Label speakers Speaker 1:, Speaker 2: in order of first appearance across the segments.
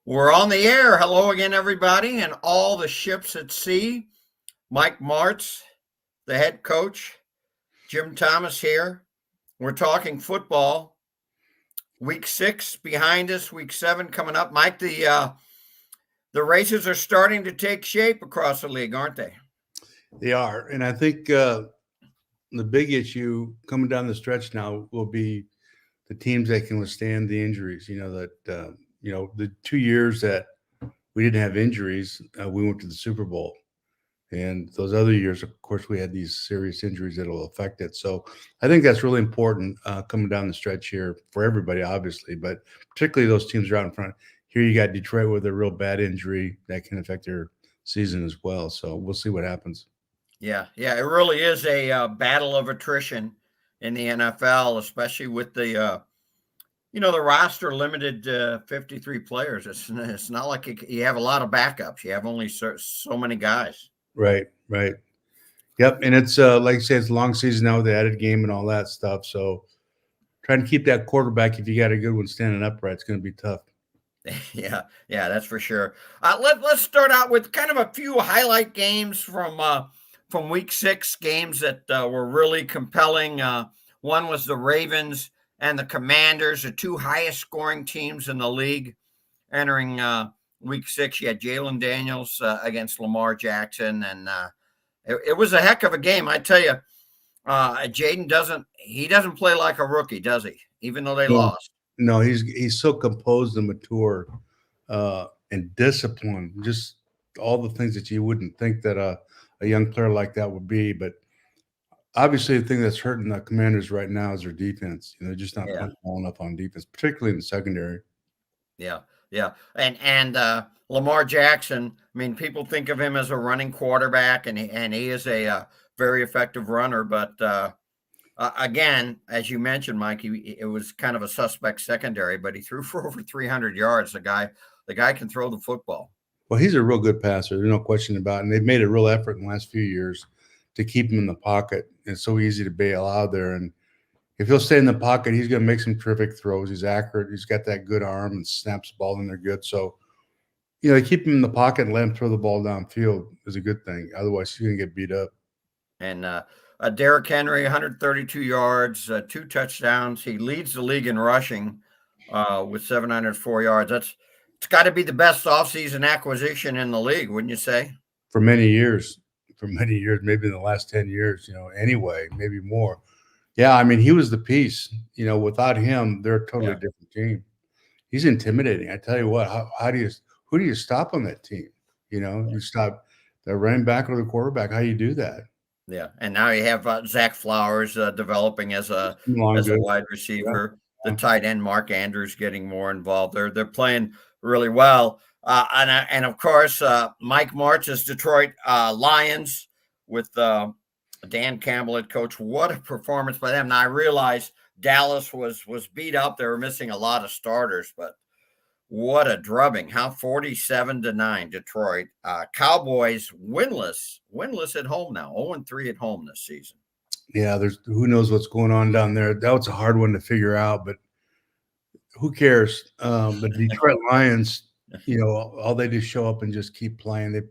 Speaker 1: We're on the air. Hello again, everybody, and all the ships at sea. Mike Martz, the head coach, Jim Thomas here. We're talking football. Week 6 behind us. Week 7 coming up. Mike, the races are starting to take shape across the league, aren't they?
Speaker 2: They are, and I think the big issue coming down the stretch now will be the teams that can withstand the injuries. The 2 years that we didn't have injuries, we went to the Super Bowl, and those other years, of course, we had these serious injuries that will affect it. So I think that's really important coming down the stretch here for everybody, obviously, but particularly those teams are out in front. Here you got Detroit with a real bad injury that can affect their season as well. So we'll see what happens.
Speaker 1: Yeah, it really is a battle of attrition in the NFL, especially with the roster limited to 53 players. It's not like you have a lot of backups. You have only so many guys.
Speaker 2: Right. Yep, and it's like I say, it's a long season now with the added game and all that stuff. So trying to keep that quarterback, if you got a good one standing upright, it's going to be tough.
Speaker 1: Yeah, that's for sure. Let's start out with kind of a few highlight games from Week 6, games that were really compelling. One was the Ravens and the Commanders, the two highest scoring teams in the league entering Week 6. You had Jalen Daniels against Lamar Jackson, and it was a heck of a game. I tell you, Jaden doesn't play like a rookie, does he? Even though they
Speaker 2: No,
Speaker 1: lost.
Speaker 2: no, he's so composed and mature and disciplined. Just all the things that you wouldn't think that a young player like that would be. But obviously, the thing that's hurting the Commanders right now is their defense. They're just not
Speaker 1: Yeah,
Speaker 2: playing well enough on defense, particularly in the secondary.
Speaker 1: yeah, and Lamar Jackson. I mean, people think of him as a running quarterback, and he is a very effective runner. But again, as you mentioned, Mike, it was kind of a suspect secondary, but he threw for over 300 yards. The guy can throw the football.
Speaker 2: Well, he's a real good passer. There's no question about it. And they've made a real effort in the last few years to keep him in the pocket. It's so easy to bail out there. And if he'll stay in the pocket, he's going to make some terrific throws. He's accurate. He's got that good arm and snaps the ball in there good. So, they keep him in the pocket and let him throw the ball downfield is a good thing. Otherwise, he's going to get beat up.
Speaker 1: And Derrick Henry, 132 yards, 2 touchdowns. He leads the league in rushing with 704 yards. It's got to be the best offseason acquisition in the league, wouldn't you say?
Speaker 2: For many years, maybe in the last 10 years, anyway, maybe more. Yeah, I mean, he was the piece. Without him, they're a totally
Speaker 1: Yeah,
Speaker 2: different team. He's intimidating. I tell you what, who do you stop on that team?
Speaker 1: yeah,
Speaker 2: You stop the running back or the quarterback. How you do that?
Speaker 1: yeah. And now you have Zach Flowers developing as a
Speaker 2: Long good.
Speaker 1: wide
Speaker 2: Yeah.
Speaker 1: receiver. The
Speaker 2: Yeah.
Speaker 1: tight end Mark Andrews getting more involved. They're playing really well. And of course, Mike Martz's Detroit Lions with Dan Campbell at coach. What a performance by them! Now I realize Dallas was beat up. They were missing a lot of starters, but what a drubbing! How 47-9 Detroit. Cowboys winless at home now. 0-3 at home this season.
Speaker 2: Yeah, there's who knows what's going on down there. That was a hard one to figure out, but who cares? The Detroit Lions, all they do is show up and just keep playing. They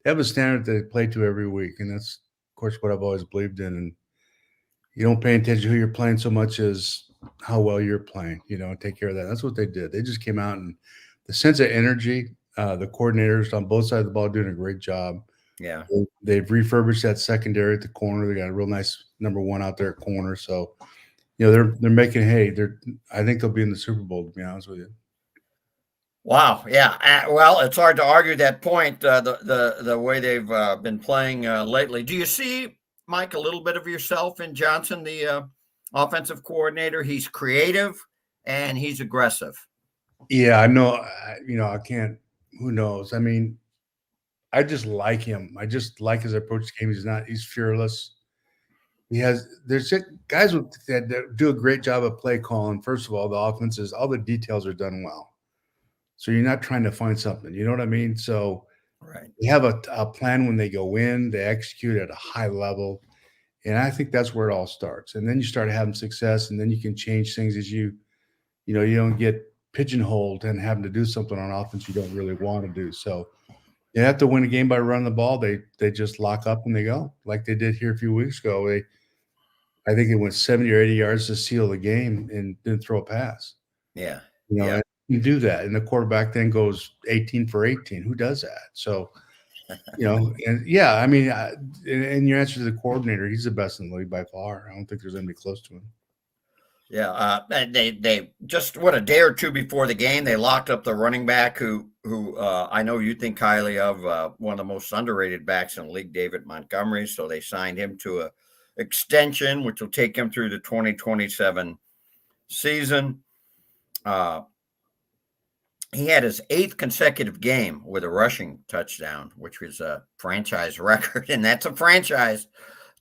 Speaker 2: have a standard they play to every week, and that's, of course, what I've always believed in. And you don't pay attention to who you're playing so much as how well you're playing, and take care of that. That's what they did. They just came out and the sense of energy, the coordinators on both sides of the ball doing a great job.
Speaker 1: Yeah.
Speaker 2: They've refurbished that secondary at the corner. They got a real nice number one out there at corner. So, they're making hay. I think they'll be in the Super Bowl, to be honest with you.
Speaker 1: Wow. Yeah. Well, it's hard to argue that point. The way they've been playing lately. Do you see, Mike, a little bit of yourself in Johnson, the offensive coordinator? He's creative and he's aggressive.
Speaker 2: Yeah, I know. I can't. Who knows? I mean, I just like him. I just like his approach to game. He's fearless. There's just guys that do a great job of play calling. First of all, the offenses, all the details are done well. So you're not trying to find something. You know what I mean? So
Speaker 1: Right.
Speaker 2: they have a plan when they go in, they execute at a high level. And I think that's where it all starts. And then you start having success, and then you can change things as you don't get pigeonholed and having to do something on offense you don't really want to do. So you have to win a game by running the ball. They just lock up and they go like they did here a few weeks ago. I think it went 70 or 80 yards to seal the game and didn't throw a pass.
Speaker 1: Yeah.
Speaker 2: And you do that, and the quarterback then goes 18 for 18. Who does that? So, and I mean, and your answer to the coordinator, he's the best in the league by far. I don't think there's anybody close to him.
Speaker 1: Yeah, they just a day or two before the game, they locked up the running back who I know you think highly of, one of the most underrated backs in the league, David Montgomery. So they signed him to a extension, which will take him through the 2027 season. He had his 8th consecutive game with a rushing touchdown, which was a franchise record, and that's a franchise.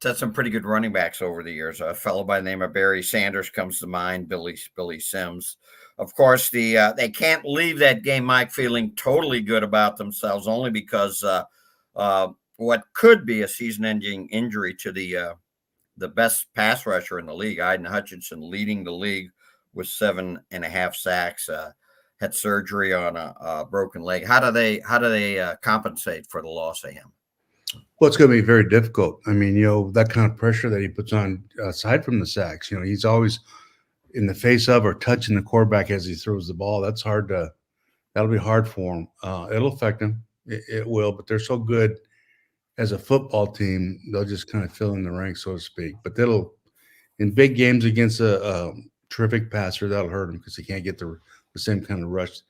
Speaker 1: Had some pretty good running backs over the years. A fellow by the name of Barry Sanders comes to mind. Billy Sims, of course. They can't leave that game, Mike, feeling totally good about themselves, only because what could be a season-ending injury to the best pass rusher in the league, Aiden Hutchinson, leading the league with 7.5 sacks. Had surgery on a broken leg. How do they compensate for the loss of him?
Speaker 2: Well, it's going to be very difficult. I mean, that kind of pressure that he puts on, aside from the sacks, he's always in the face of or touching the quarterback as he throws the ball. That'll be hard for him. It'll affect him. It will, but they're so good as a football team, they'll just kind of fill in the ranks, so to speak. But in big games against a terrific passer, that'll hurt him because he can't get the same kind of rush.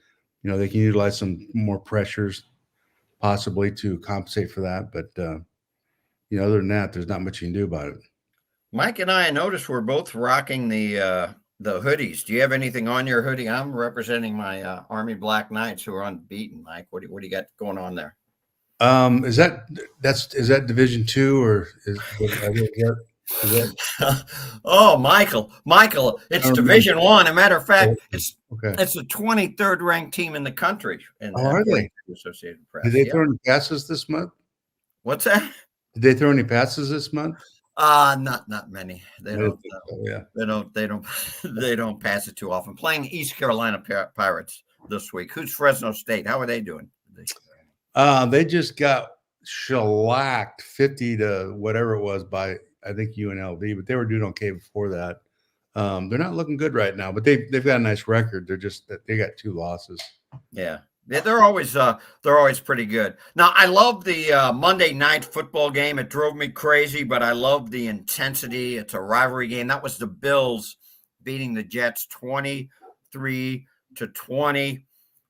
Speaker 2: They can utilize some more pressures possibly to compensate for that. But, other than that, there's not much you can do about it.
Speaker 1: Mike and I noticed we're both rocking the hoodies. Do you have anything on your hoodie? I'm representing my Army Black Knights who are unbeaten. Mike, what do you got going on there?
Speaker 2: Is that Division II or is that
Speaker 1: Oh, Michael, it's Division I. As a matter of fact, it's the 23rd ranked team in the country.
Speaker 2: Are they?
Speaker 1: Associated Press.
Speaker 2: Did they throw any passes this month?
Speaker 1: What's that?
Speaker 2: Did they throw any passes this month?
Speaker 1: Not many. They don't.
Speaker 2: Yeah.
Speaker 1: They don't pass it too often. Playing East Carolina Pirates this week. Who's Fresno State? How are they doing?
Speaker 2: They just got shellacked 50 to whatever it was by, I think, UNLV, but they were doing okay before that. They're not looking good right now, but they've got a nice record. They're just that they got 2 losses.
Speaker 1: Yeah. They're always pretty good. Now, I love the Monday night football game. It drove me crazy, but I love the intensity. It's a rivalry game. That was the Bills beating the Jets 23-20.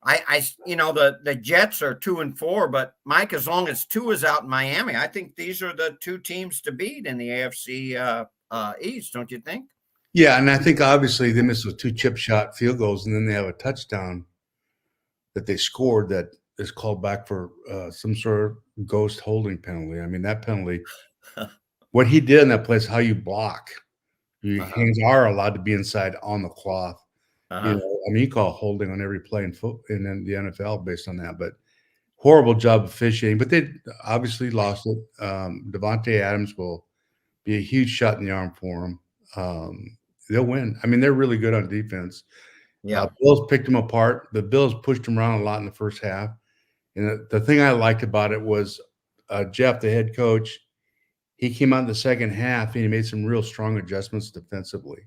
Speaker 1: The Jets are 2-4, but Mike, as long as 2 is out in Miami, I think these are the 2 teams to beat in the AFC East, don't you think?
Speaker 2: Yeah, and I think obviously they missed those 2 chip shot field goals, and then they have a touchdown that they scored that is called back for some sort of ghost holding penalty. I mean, that penalty, what he did in that place, how you block. Your hands are allowed to be inside on the cloth. You call holding on every play in the NFL based on that, but horrible job officiating. But they obviously lost it. Devontae Adams will be a huge shot in the arm for them. They'll win. I mean, they're really good on defense.
Speaker 1: Yeah,
Speaker 2: Bills picked them apart. The Bills pushed them around a lot in the first half. And the thing I liked about it was Jeff, the head coach, he came out in the second half and he made some real strong adjustments defensively.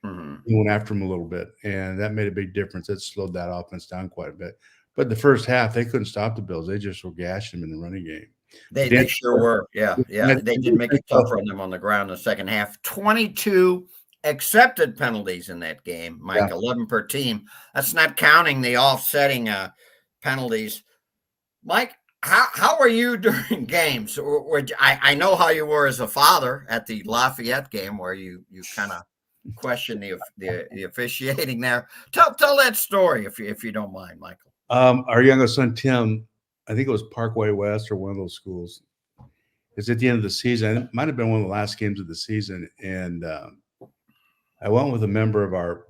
Speaker 1: Mm-hmm.
Speaker 2: He went after him a little bit, and that made a big difference. It slowed that offense down quite a bit. But the first half, they couldn't stop the Bills. They just were gashing them in the running game.
Speaker 1: They sure were. Yeah. They did make it tougher on them on the ground in the second half. 22 accepted penalties in that game, Mike, 11 per team. That's not counting the offsetting penalties. Mike, how are you during games? I know how you were as a father at the Lafayette game where you kind of question the officiating there. Tell that story if you don't mind, Michael.
Speaker 2: Our youngest son Tim, I think it was Parkway West or one of those schools. It's at the end of the season. It might have been one of the last games of the season, and I went with a member of our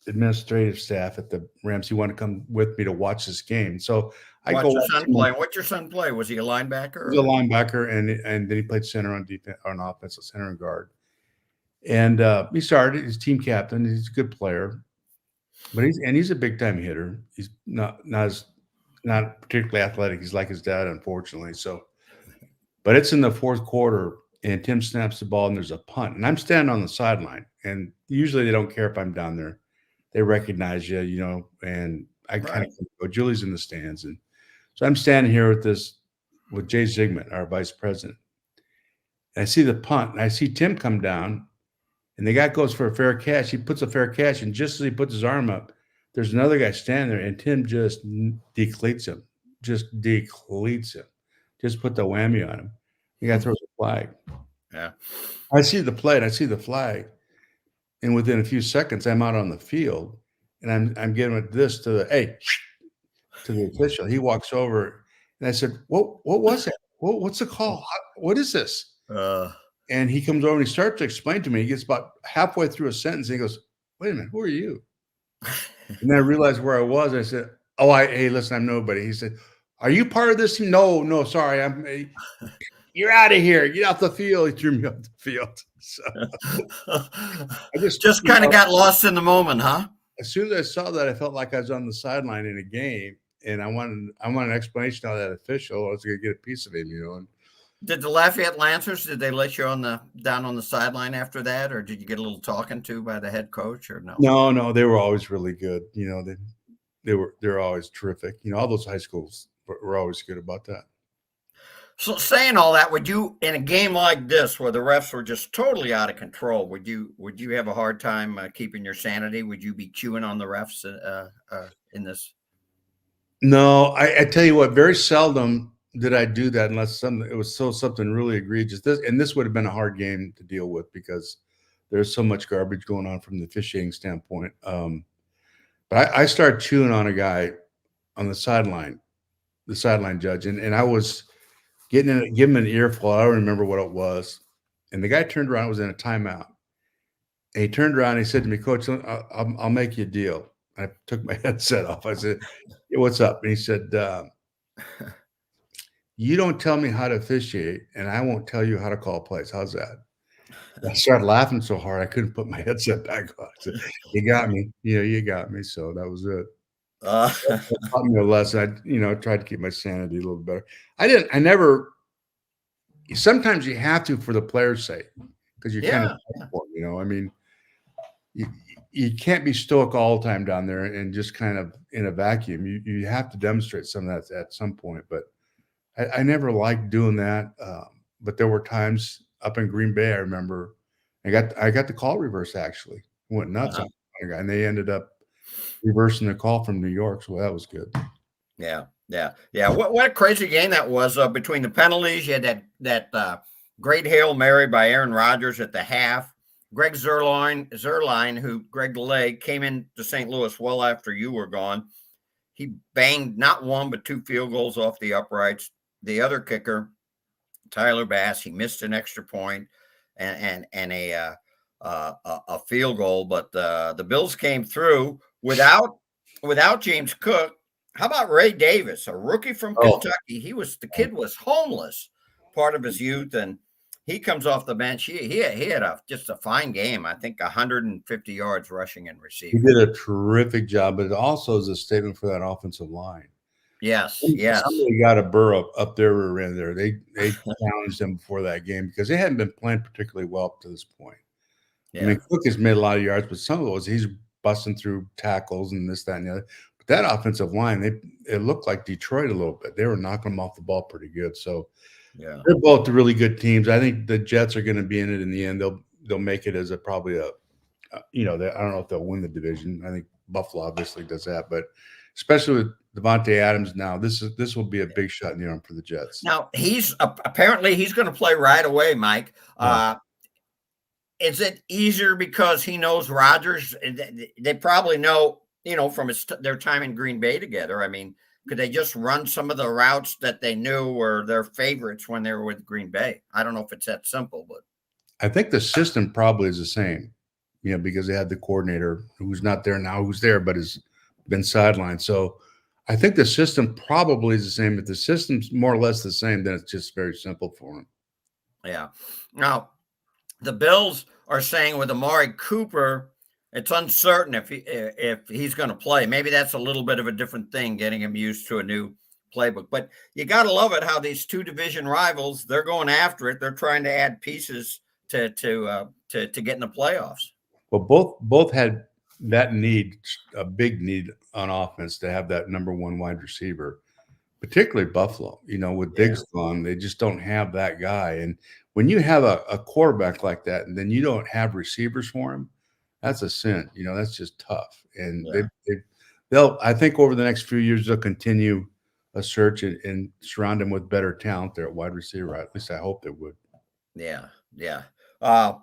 Speaker 2: administrative staff at the Rams. He wanted to come with me to watch this game. So
Speaker 1: What's your son play? Was he a linebacker?
Speaker 2: He was a linebacker, and then he played center on defense, on offensive center and guard. And he started. He's team captain. He's a good player. But he's a big time hitter. He's not particularly athletic. He's like his dad, unfortunately. So, but it's in the fourth quarter, and Tim snaps the ball, and there's a punt, and I'm standing on the sideline, and usually they don't care if I'm down there. They recognize you, and I kind
Speaker 1: Right.
Speaker 2: of go. Julie's in the stands, and so I'm standing here with Jay Zigman, our vice president. And I see the punt, and I see Tim come down, and the guy goes for a fair catch. He puts a fair catch, and just as he puts his arm up, there's another guy standing there, and Tim just decleats him. Just decleats him. Just put the whammy on him. The guy throws a flag.
Speaker 1: Yeah.
Speaker 2: I see the play, and I see the flag, and within a few seconds, I'm out on the field, and I'm giving this to the official. He walks over, and I said, "What was that? What's the call? What is this?"
Speaker 1: Uh,
Speaker 2: And he comes over and he starts to explain to me. He gets about halfway through a sentence, and he goes, "Wait a minute, who are you?" And then I realized where I was. I said, "Oh, hey, listen, I'm nobody." He said, "Are you part of this team?" No, sorry. You're out of here. Get off the field. He threw me off the field. So I
Speaker 1: just kind of got lost in the moment, huh?
Speaker 2: as soon as I saw that, I felt like I was on the sideline in a game, and I wanted an explanation of that official. I was going to get a piece of him, And
Speaker 1: Did the Lafayette Lancers, did they let you down on the sideline after that, or did you get a little talking to by the head coach, or no?
Speaker 2: No, they were always really good. They're always terrific. All those high schools were always good about that.
Speaker 1: So saying all that, would you, in a game like this where the refs were just totally out of control, would you have a hard time keeping your sanity? Would you be chewing on the refs in this?
Speaker 2: No, I tell you what, very seldom did I do that unless it was something really egregious. This would have been a hard game to deal with because there's so much garbage going on from the officiating standpoint. But I started chewing on a guy on the sideline judge, and I was giving him an earful. I don't remember what it was. And the guy turned around, it was in a timeout. And he turned around and he said to me, "Coach, I'll make you a deal." I took my headset off. I said, "Hey, what's up?" And he said, "You don't tell me how to officiate, and I won't tell you how to call plays. How's that?" I started laughing so hard I couldn't put my headset back on. I said, "You got me. You got me." So that was it. That taught me a lesson. I tried to keep my sanity a little better. Sometimes you have to for the player's sake because you're kind of, I mean, you can't be stoic all the time down there and just kind of in a vacuum. You have to demonstrate some of that at some point. But I never liked doing that. But there were times up in Green Bay, I remember I got the call reversed actually. I went nuts on a guy, and they ended up reversing the call from New York. So that was good.
Speaker 1: Yeah. What a crazy game that was between the penalties. You had that great Hail Mary by Aaron Rodgers at the half. Greg Zuerlein, who Greg DeLay came into St. Louis well after you were gone. He banged not one but two field goals off the uprights. The other kicker, Tyler Bass, he missed an extra point and a field goal, but the Bills came through without James Cook. How about Ray Davis, a rookie from Kentucky? The kid was homeless part of his youth, and he comes off the bench. He had just a fine game. I think 150 yards rushing and receiving.
Speaker 2: He did a terrific job, but it also is a statement for that offensive line.
Speaker 1: Yes.
Speaker 2: Somebody got a burrow up their rear end there. They challenged them before that game because they hadn't been playing particularly well up to this point. Yeah. I mean, Cook has made a lot of yards, but some of those he's busting through tackles and this, that, and the other. But that offensive line, it looked like Detroit a little bit. They were knocking them off the ball pretty good. So they're both really good teams. I think the Jets are going to be in it in the end. They'll make it as probably I don't know if they'll win the division. I think Buffalo obviously does that, but especially with Devontae Adams now, this will be a big shot in the arm for the Jets.
Speaker 1: Now he's apparently going to play right away, Mike. Yeah. Is it easier because he knows Rodgers? They probably know, from their time in Green Bay together. I mean, could they just run some of the routes that they knew were their favorites when they were with Green Bay? I don't know if it's that simple, but
Speaker 2: I think the system probably is the same, because they had the coordinator who's not there now, who's there, but has been sidelined. So I think the system probably is the same. If the system's more or less the same, then it's just very simple for them.
Speaker 1: Yeah. Now, the Bills are saying with Amari Cooper, It's uncertain if he's going to play. Maybe that's a little bit of a different thing, getting him used to a new playbook. But you got to love it how these two division rivals, they're going after it. They're trying to add pieces to get in the playoffs.
Speaker 2: Well, both had that need, a big need on offense to have that number one wide receiver, particularly Buffalo. With
Speaker 1: Yeah,
Speaker 2: Diggs gone, they just don't have that guy. And when you have a quarterback like that, and then you don't have receivers for him, that's a sin. That's just tough. And
Speaker 1: yeah,
Speaker 2: they'll, I think, over the next few years, they'll continue a search and surround him with better talent there at wide receiver. At least I hope they would.
Speaker 1: yeah, yeah. Uh,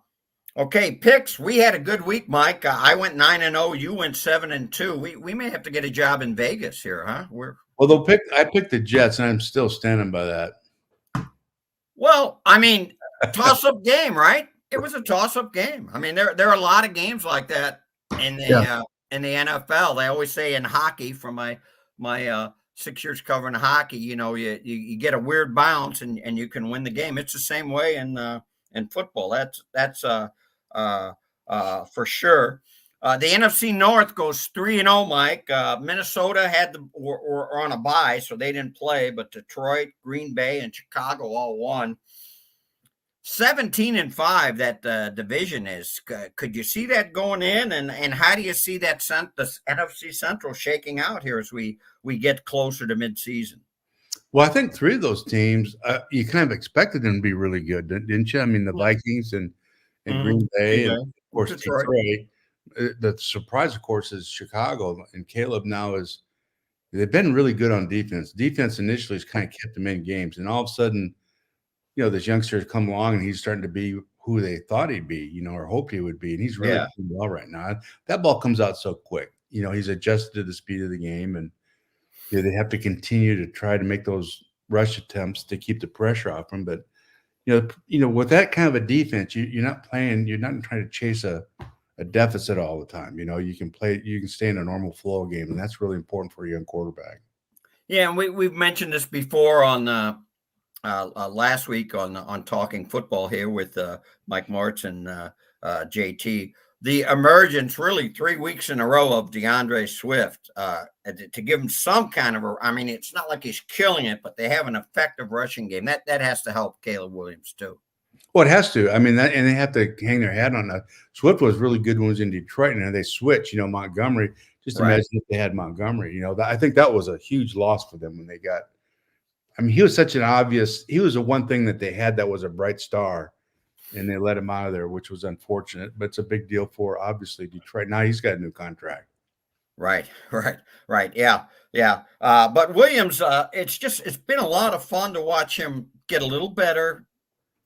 Speaker 1: okay, picks. We had a good week, Mike. I went 9-0. You went 7-2. We may have to get a job in Vegas here, huh?
Speaker 2: Well, I picked the Jets, and I'm still standing by that.
Speaker 1: Well, I mean, toss-up game, right? It was a toss-up game. I mean, there are a lot of games like that in the NFL. They always say in hockey, from my 6 years covering hockey, you get a weird bounce and you can win the game. It's the same way in football. That's for sure. The NFC North goes 3-0, Mike. Minnesota were on a bye, so they didn't play, but Detroit, Green Bay, and Chicago all won. 17-5, that division is. Could you see that going in? And how do you see that the NFC Central shaking out here as we get closer to midseason?
Speaker 2: Well, I think three of those teams, you kind of expected them to be really good, didn't you? I mean, the Vikings and Green Bay, and of course Detroit. The surprise, of course, is Chicago, and Caleb now they've been really good on defense. Defense initially has kind of kept them in games, and all of a sudden, this youngster has come along and he's starting to be who they thought he'd be, or hoped he would be, and he's really doing well right now. That ball comes out so quick. He's adjusted to the speed of the game, and they have to continue to try to make those rush attempts to keep the pressure off him. But with that kind of a defense, you're not trying to chase a deficit all the time. You can stay in a normal flow game, and that's really important for a young quarterback.
Speaker 1: Yeah, and we've mentioned this before on last week on Talking Football here with Mike Martz and JT. The emergence, really 3 weeks in a row, of DeAndre Swift to give him some kind of it's not like he's killing it, but they have an effective rushing game. That has to help Caleb Williams too.
Speaker 2: Well, it has to. And they have to hang their hat on that. Swift was really good when he was in Detroit, and they switched. Montgomery. Just imagine if they had Montgomery. I think that was a huge loss for them when they got. He was such an obvious. He was the one thing that they had that was a bright star, and they let him out of there, which was unfortunate. But it's a big deal for, obviously, Detroit. Now he's got a new contract.
Speaker 1: Right. Yeah. But Williams, it's been a lot of fun to watch him get a little better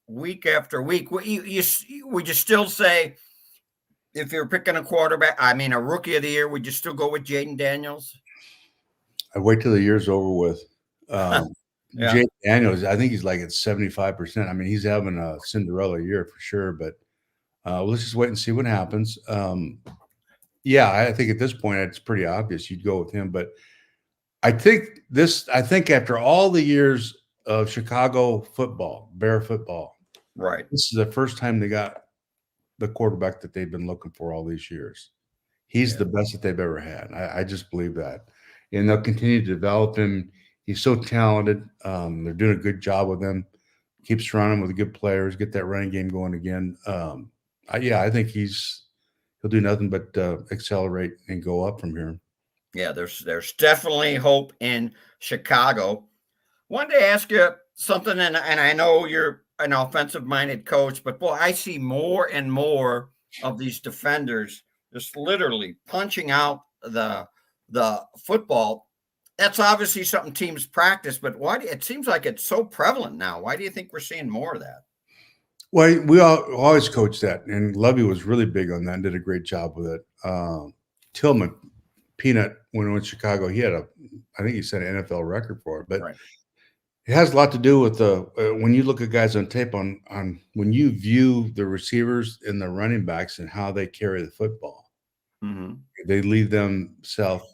Speaker 1: week after week. Would you still say, if you're picking a quarterback, a rookie of the year, would you still go with Jaden Daniels?
Speaker 2: I'd wait till the year's over with. Jaden Daniels, I think he's like at 75%. He's having a Cinderella year for sure, but let's just wait and see what happens. I think at this point it's pretty obvious you'd go with him, but I think after all the years of Chicago football, Bear football,
Speaker 1: right,
Speaker 2: this is the first time they got the quarterback that they've been looking for all these years. He's the best that they've ever had. I just believe that, and they'll continue to develop him. He's so talented. They're doing a good job with him. Keep surrounding him with good players. Get that running game going again. I think he'll do nothing but accelerate and go up from here.
Speaker 1: Yeah, there's definitely hope in Chicago. Wanted to ask you something, and I know you're an offensive-minded coach, but boy, I see more and more of these defenders just literally punching out the football. That's obviously something teams practice, but it seems like it's so prevalent now. Why do you think we're seeing more of that?
Speaker 2: Well, we always coach that, and Lovey was really big on that and did a great job with it. Tillman, Peanut, when he went to Chicago, he had I think he set an NFL record for it, but it has a lot to do with when you look at guys on tape on when you view the receivers and the running backs and how they carry the football.
Speaker 1: Mm-hmm.
Speaker 2: They leave themselves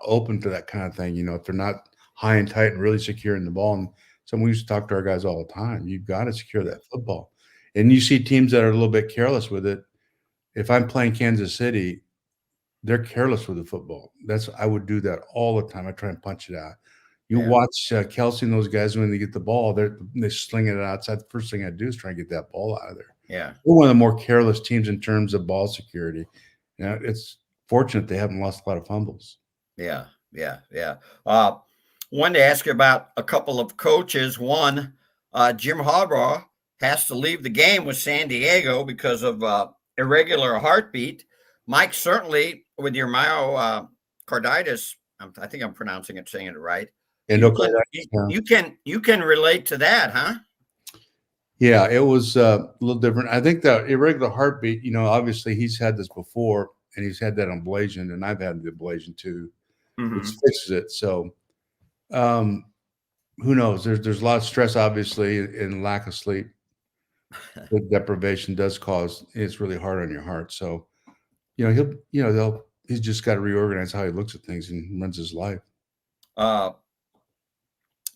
Speaker 2: open to that kind of thing. If they're not high and tight and really securing the ball. And so we used to talk to our guys all the time. You've got to secure that football. And you see teams that are a little bit careless with it. if I'm playing Kansas City, they're careless with the football. I would do that all the time. I try and punch it out. You watch Kelsey and those guys when they get the ball, they sling it outside. The first thing I do is try and get that ball out of there.
Speaker 1: Yeah.
Speaker 2: We're one of the more careless teams in terms of ball security. It's fortunate they haven't lost a lot of fumbles.
Speaker 1: Yeah. Wanted to ask you about a couple of coaches. One, Jim Harbaugh has to leave the game with San Diego because of irregular heartbeat. Mike, certainly with your myocarditis, I think I'm saying it right. You can relate to that, huh?
Speaker 2: Yeah, it was a little different. I think the irregular heartbeat, obviously he's had this before, and he's had that ablation, and I've had the ablation too, which fixes it. So, who knows? There's a lot of stress, obviously, and lack of sleep. The deprivation does cause it's really hard on your heart. So, he's just got to reorganize how he looks at things and runs his life.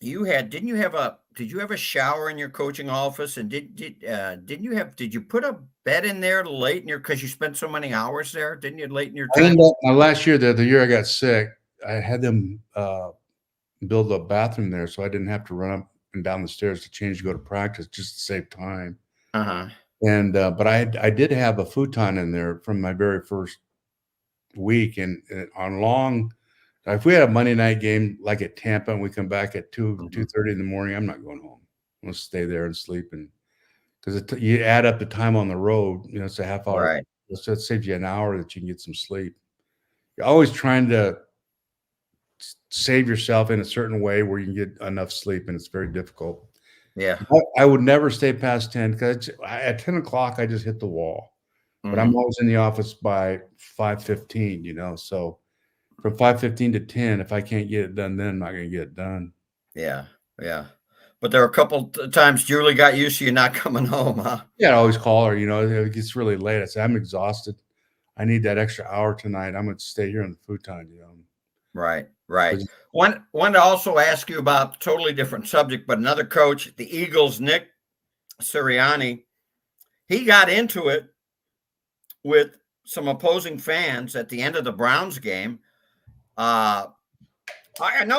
Speaker 1: Did you have a shower in your coaching office, and did you put a bed in there late in your, because you spent so many hours there, didn't you, late in your time?
Speaker 2: Last year, the year I got sick, I had them build a bathroom there, so I didn't have to run up and down the stairs to change to go to practice, just to save time. And but I did have a futon in there from my very first week, and on long. If we had a Monday night game like at Tampa and we come back at 2:30 in the morning, I'm not going home. I'm going to stay there and sleep, and because you add up the time on the road, it's a half hour.
Speaker 1: Right.
Speaker 2: So it saves you an hour that you can get some sleep. You're always trying to save yourself in a certain way where you can get enough sleep, and it's very difficult.
Speaker 1: Yeah.
Speaker 2: I would never stay past 10 because at 10 o'clock I just hit the wall. But I'm always in the office by 5:15. So. From 5:15 to 10, if I can't get it done then, I'm not going to get it done.
Speaker 1: Yeah. But there were a couple times Julie got used to you not coming home, huh?
Speaker 2: Yeah, I always call her. It gets really late. I say, I'm exhausted. I need that extra hour tonight. I'm going to stay here on the futon.
Speaker 1: Right. Wanted to also ask you about a totally different subject, but another coach, the Eagles, Nick Sirianni, he got into it with some opposing fans at the end of the Browns game.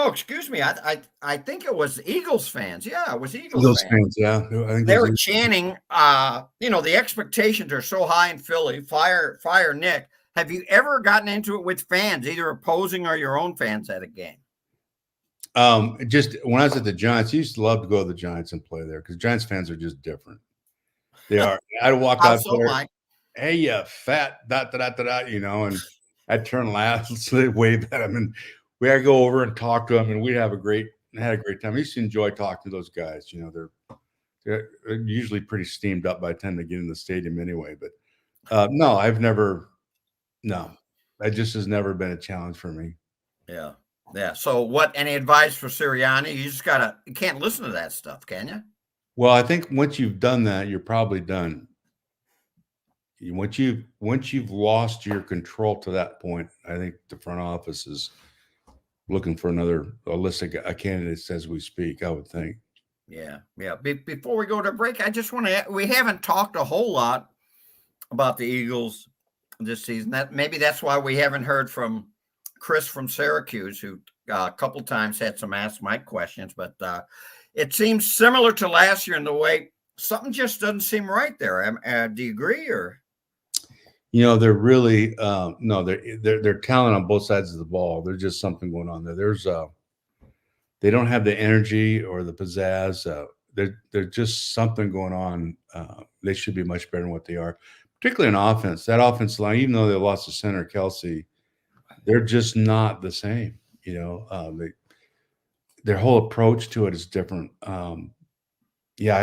Speaker 1: Excuse me. I think it was Eagles fans. Yeah, it was Eagles fans.
Speaker 2: Yeah, I think
Speaker 1: they were chanting. The expectations are so high in Philly. Fire Nick. Have you ever gotten into it with fans, either opposing or your own fans at a game?
Speaker 2: Just when I was at the Giants, I used to love to go to the Giants and play there because Giants fans are just different. They are. I'd walk out there.
Speaker 1: Mike?
Speaker 2: Hey, you fat, and I'd turn and laugh, wave at them, and we'd go over and talk to them, and we had a great time. I used to enjoy talking to those guys. They're usually pretty steamed up by the time they get in the stadium anyway. But no, that just has never been a challenge for me.
Speaker 1: Yeah. So any advice for Sirianni? You can't listen to that stuff, can you?
Speaker 2: Well, I think once you've done that, you're probably done. Once you've lost your control to that point, I think the front office is looking for a list of candidates as we speak, I would think.
Speaker 1: Yeah. Before we go to break, I just want to. We haven't talked a whole lot about the Eagles this season. That's why we haven't heard from Chris from Syracuse, who a couple times had some Ask Mike questions, but it seems similar to last year in the way something just doesn't seem right there. Do you agree or?
Speaker 2: They're really they're talent on both sides of the ball. There's just something going on there. They don't have the energy or the pizzazz. There's just something going on. They should be much better than what they are, particularly in offense. That offensive line, even though they lost the center, Kelsey, they're just not the same. Their whole approach to it is different. I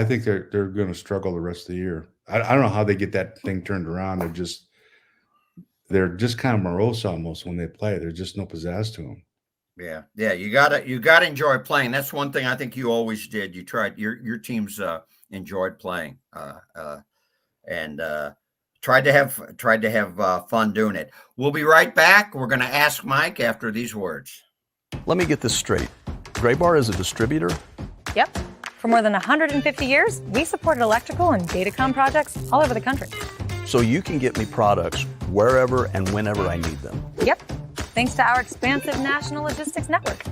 Speaker 2: think they're going to struggle the rest of the year. I don't know how they get that thing turned around. They're just kind of morose almost when they play. There's just no pizzazz to them.
Speaker 1: Yeah. You gotta enjoy playing. That's one thing I think you always did. You tried your teams enjoyed playing and tried to have fun doing it. We'll be right back. We're going to ask Mike after these words.
Speaker 3: Let me get this straight. Graybar is a distributor?
Speaker 4: Yep. For more than 150 years, we supported electrical and datacom projects all over the country.
Speaker 3: so you can get me products wherever and whenever I need them.
Speaker 4: Yep. Thanks to our expansive national logistics network.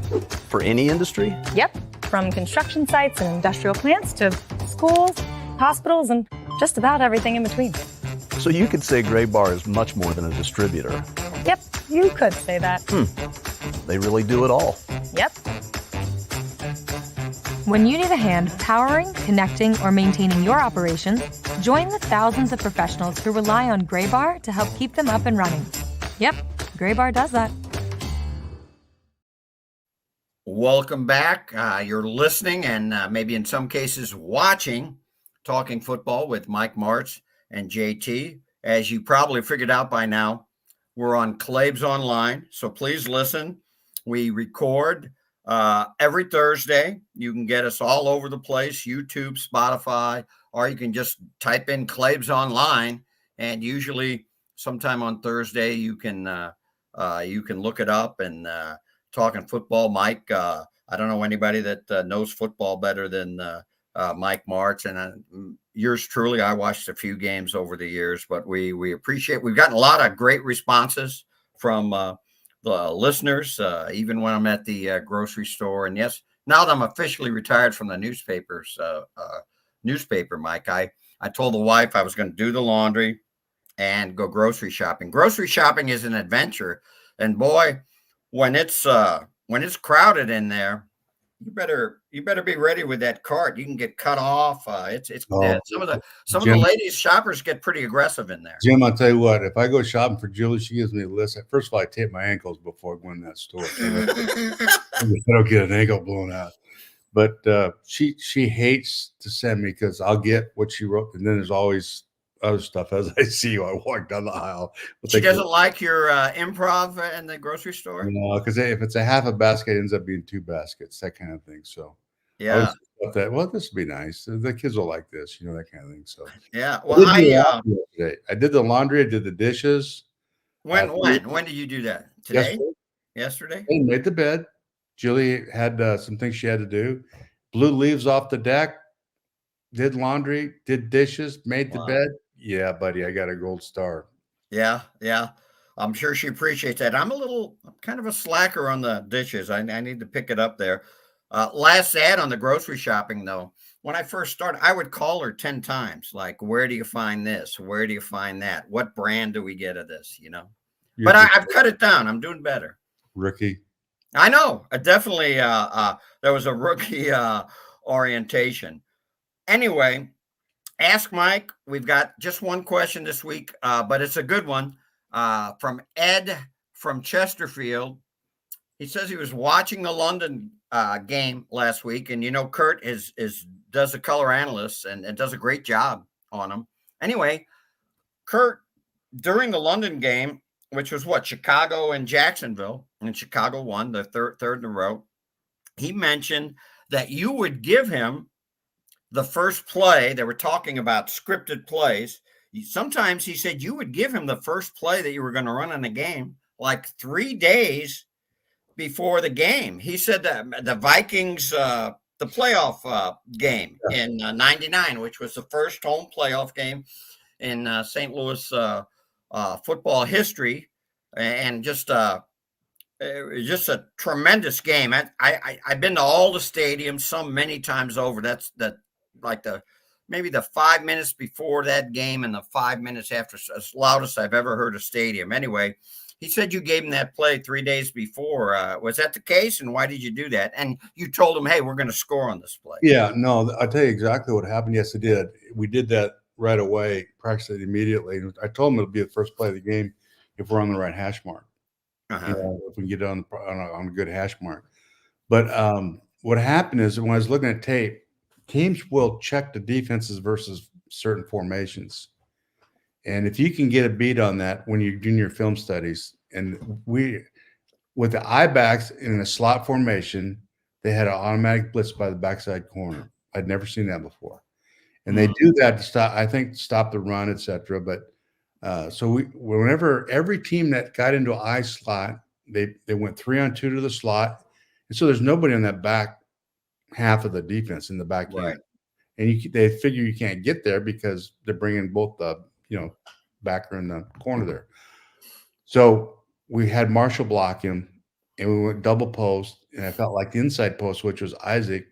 Speaker 3: For any industry?
Speaker 4: Yep. From construction sites and industrial plants to schools, hospitals, and just about everything in between.
Speaker 3: So you could say Gray Bar is much more than a distributor.
Speaker 4: Yep, you could say that.
Speaker 3: They really do it all.
Speaker 4: Yep. When you need a hand powering, connecting, or maintaining your operations, join the thousands of professionals who rely on Gray Bar to help keep them up and running. Yep, Gray Bar does that.
Speaker 1: Welcome back. You're listening and maybe in some cases watching Talking Football with Mike Martz and JT. As you probably figured out by now, we're on Claibs Online, so please listen. We record every Thursday. You can get us all over the place, YouTube, Spotify, or you can just type in Claibs Online, and usually sometime on Thursday you can look it up and Talking Football. Mike, I don't know anybody that knows football better than Mike Martz, and yours truly. I watched a few games over the years, but we appreciate. We've gotten a lot of great responses from the listeners, even when I'm at the grocery store. And yes, now that I'm officially retired from the newspaper, Mike, I told the wife I was going to do the laundry and go grocery shopping. Grocery shopping is an adventure, and boy, when it's crowded in there, you better be ready with that cart. You can get cut off. Some of the ladies shoppers get pretty aggressive in there.
Speaker 2: Jim, I'll tell you what, if I go shopping for Julie, she gives me a list. First of all, I tape my ankles before I go in that store. I don't get an ankle blown out. But she hates to send me because I'll get what she wrote, and then there's always other stuff as I see you. I walk down the aisle.
Speaker 1: She doesn't like your improv in the grocery store?
Speaker 2: No, because if it's a half a basket, it ends up being 2 baskets, that kind of thing. So
Speaker 1: yeah,
Speaker 2: I thought, well, this would be nice. The kids will like this, that kind of thing. So
Speaker 1: yeah. Well,
Speaker 2: I did the laundry, I did the dishes.
Speaker 1: When did you do that? Today? Yesterday?
Speaker 2: I made the bed. Julie had some things she had to do. Blew leaves off the deck. Did laundry. Did dishes. Made the bed. Yeah, buddy, I got a gold star.
Speaker 1: Yeah. I'm sure she appreciates that. I'm kind of a slacker on the dishes. I need to pick it up there. Last ad on the grocery shopping, though. When I first started, I would call her 10 times. Like, where do you find this? Where do you find that? What brand do we get of this? But I've cut it down. I'm doing better.
Speaker 2: Rookie.
Speaker 1: I know. Definitely. There was a rookie orientation. Anyway, Ask Mike. We've got just one question this week, but it's a good one from Ed from Chesterfield. He says he was watching the London game last week, and Kurt does the color analyst and does a great job on them. Anyway, Kurt, during the London game, which was Chicago and Jacksonville, and Chicago won the third in a row, he mentioned that you would give him the first play. They were talking about scripted plays. Sometimes he said you would give him the first play that you were going to run in the game like 3 days before the game. He said that the Vikings, the playoff game in '99, which was the first home playoff game in St. Louis football history, and just a tremendous game. I've been to all the stadiums, some many times over. That's like maybe the 5 minutes before that game and the 5 minutes after, as loudest I've ever heard a stadium. Anyway, he said you gave him that play 3 days before. Was that the case? And why did you do that? And you told him, hey, we're going to score on this play.
Speaker 2: Yeah, no, I'll tell you exactly what happened. Yes, I did. We did that right away, practiced it immediately. I told him it'll be the first play of the game if we're on the right hash mark. If we can get it on a good hash mark. But what happened is when I was looking at tape, teams will check the defenses versus certain formations. And if you can get a beat on that when you're doing your film studies, and with the I backs in a slot formation, they had an automatic blitz by the backside corner. I'd never seen that before. And they do that to stop the run, etc. But whenever every team that got into an I slot, they went 3-on-2 to the slot. And so there's nobody on that back half of the defense in the back end. And they figure you can't get there because they're bringing both the backer in the corner there. So we had Marshall block him, and we went double post, and I felt like the inside post, which was Isaac,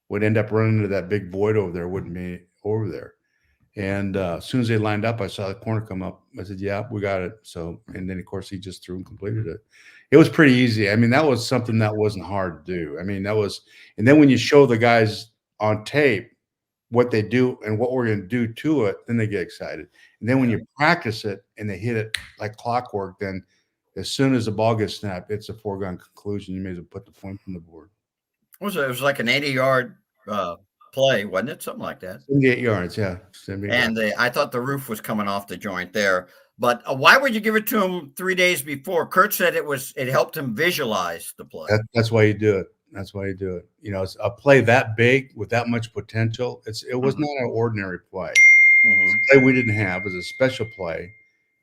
Speaker 2: would end up running into that big void over there, wouldn't be over there. And as soon as they lined up, I saw the corner come up. I said, yeah, we got it. So, and then, of course, he just threw and completed it. It was pretty easy. I mean, that was something that wasn't hard to do. I mean, that was – and then when you show the guys on tape what they do and what we're going to do to it, then they get excited. And then when you practice it and they hit it like clockwork, then as soon as the ball gets snapped, it's a foregone conclusion. You may as well put the point on the board.
Speaker 1: It was like an 80-yard play, wasn't it? Something like that.
Speaker 2: 78 yards, yeah. 78
Speaker 1: and
Speaker 2: yards.
Speaker 1: I thought the roof was coming off the joint there. But why would you give it to him 3 days before? Kurt said it helped him visualize the play.
Speaker 2: That's why you do it. That's why you do it. You know, it's a play that big with that much potential. It was not an ordinary play. It's a play we didn't have. It was a special play.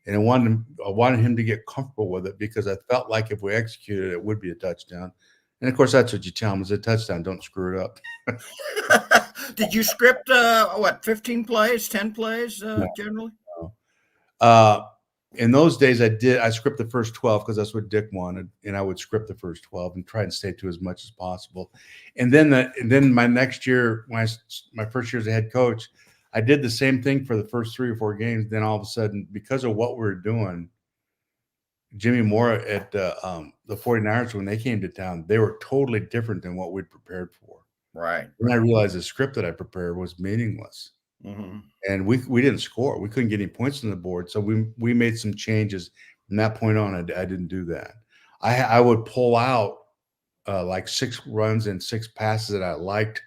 Speaker 2: And I wanted him to get comfortable with it because I felt like if we executed it, it would be a touchdown. And of course, that's what you tell them is a touchdown. Don't screw it up.
Speaker 1: Did you script 15 plays, 10 plays generally?
Speaker 2: No. In those days, I scripted the first 12 because that's what Dick wanted, and I would script the first 12 and try and stay to as much as possible. And then my next year, my first year as a head coach, I did the same thing for the first 3 or 4 games. Then all of a sudden, because of what we were doing, Jimmy Moore at the 49ers, when they came to town, they were totally different than what we'd prepared for.
Speaker 1: Right.
Speaker 2: And I realized the script that I prepared was meaningless. And we didn't score. We couldn't get any points on the board. So we made some changes. From that point on, I didn't do that. I would pull out like 6 runs and 6 passes that I liked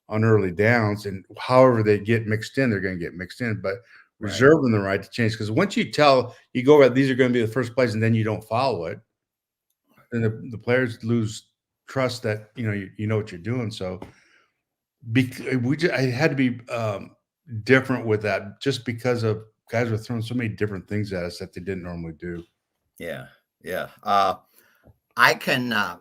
Speaker 2: on early downs. And however they get mixed in, they're going to get mixed in. But reserve them the right to change. Because once you go right, these are going to be the first plays, and then you don't follow it, then the players lose trust that you know what you're doing. So I had to be different with that just because of guys were throwing so many different things at us that they didn't normally do.
Speaker 1: Yeah. I can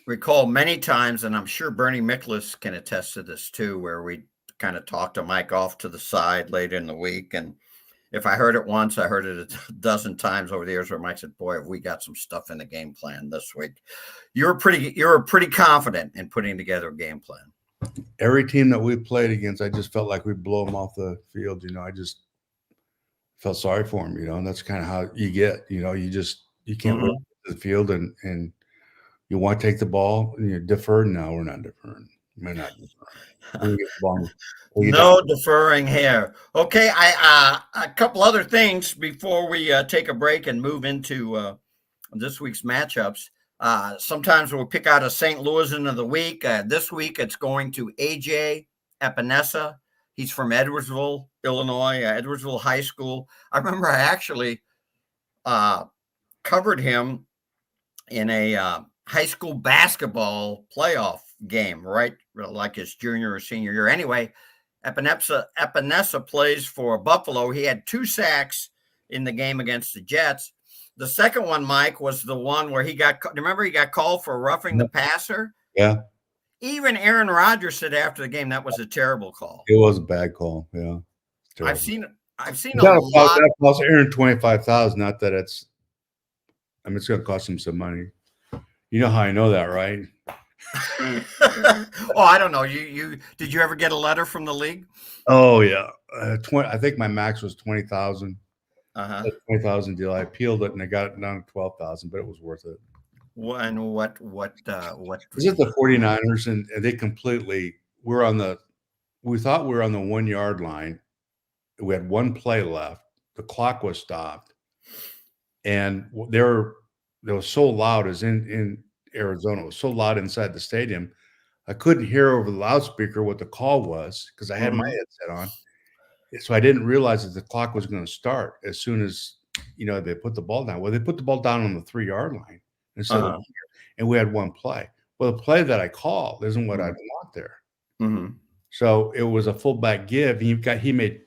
Speaker 1: recall many times, and I'm sure Bernie Miklasz can attest to this too, where we kind of talked to Mike off to the side late in the week. And if I heard it once, I heard it a dozen times over the years where Mike said, boy, have we got some stuff in the game plan this week. You were pretty confident in putting together a game plan.
Speaker 2: Every team that we played against, I just felt like we'd blow them off the field. I just felt sorry for them, and that's kind of how you get, you can't look at the field and you want to take the ball and you defer. No, we're not deferring. We're not deferring.
Speaker 1: No deferring here. Okay. A couple other things before we take a break and move into this week's matchups. Sometimes we'll pick out a St. Louisan of the week. This week it's going to AJ Epinesa. He's from Edwardsville, Illinois, Edwardsville High School. I remember I actually covered him in a high school basketball playoff game, right? Like his junior or senior year. Anyway, Epinesa plays for Buffalo. He had 2 sacks in the game against the Jets. The second one, Mike, was the one where he got called for roughing the passer?
Speaker 2: Yeah.
Speaker 1: Even Aaron Rodgers said after the game that was a terrible call.
Speaker 2: It was a bad call. Yeah.
Speaker 1: I've seen a lot.
Speaker 2: That cost Aaron $25,000. Not that it's going to cost him some money. You know how I know that, right?
Speaker 1: Oh, I don't know. You did you ever get a letter from the league?
Speaker 2: Oh yeah. I think my max was 20,000. 20,000 deal. I appealed it and I got it down to 12,000, but it was worth it.
Speaker 1: And what
Speaker 2: is it? The 49ers, and they completely we thought we were on the 1 yard line. We had 1 play left. The clock was stopped. And they were so loud as in Arizona. It was so loud inside the stadium. I couldn't hear over the loudspeaker what the call was because I had my headset on. So I didn't realize that the clock was going to start as soon as, they put the ball down. Well, they put the ball down on the 3 yard line instead of, and we had 1 play. Well, the play that I called isn't what I want there. So it was a fullback give. He made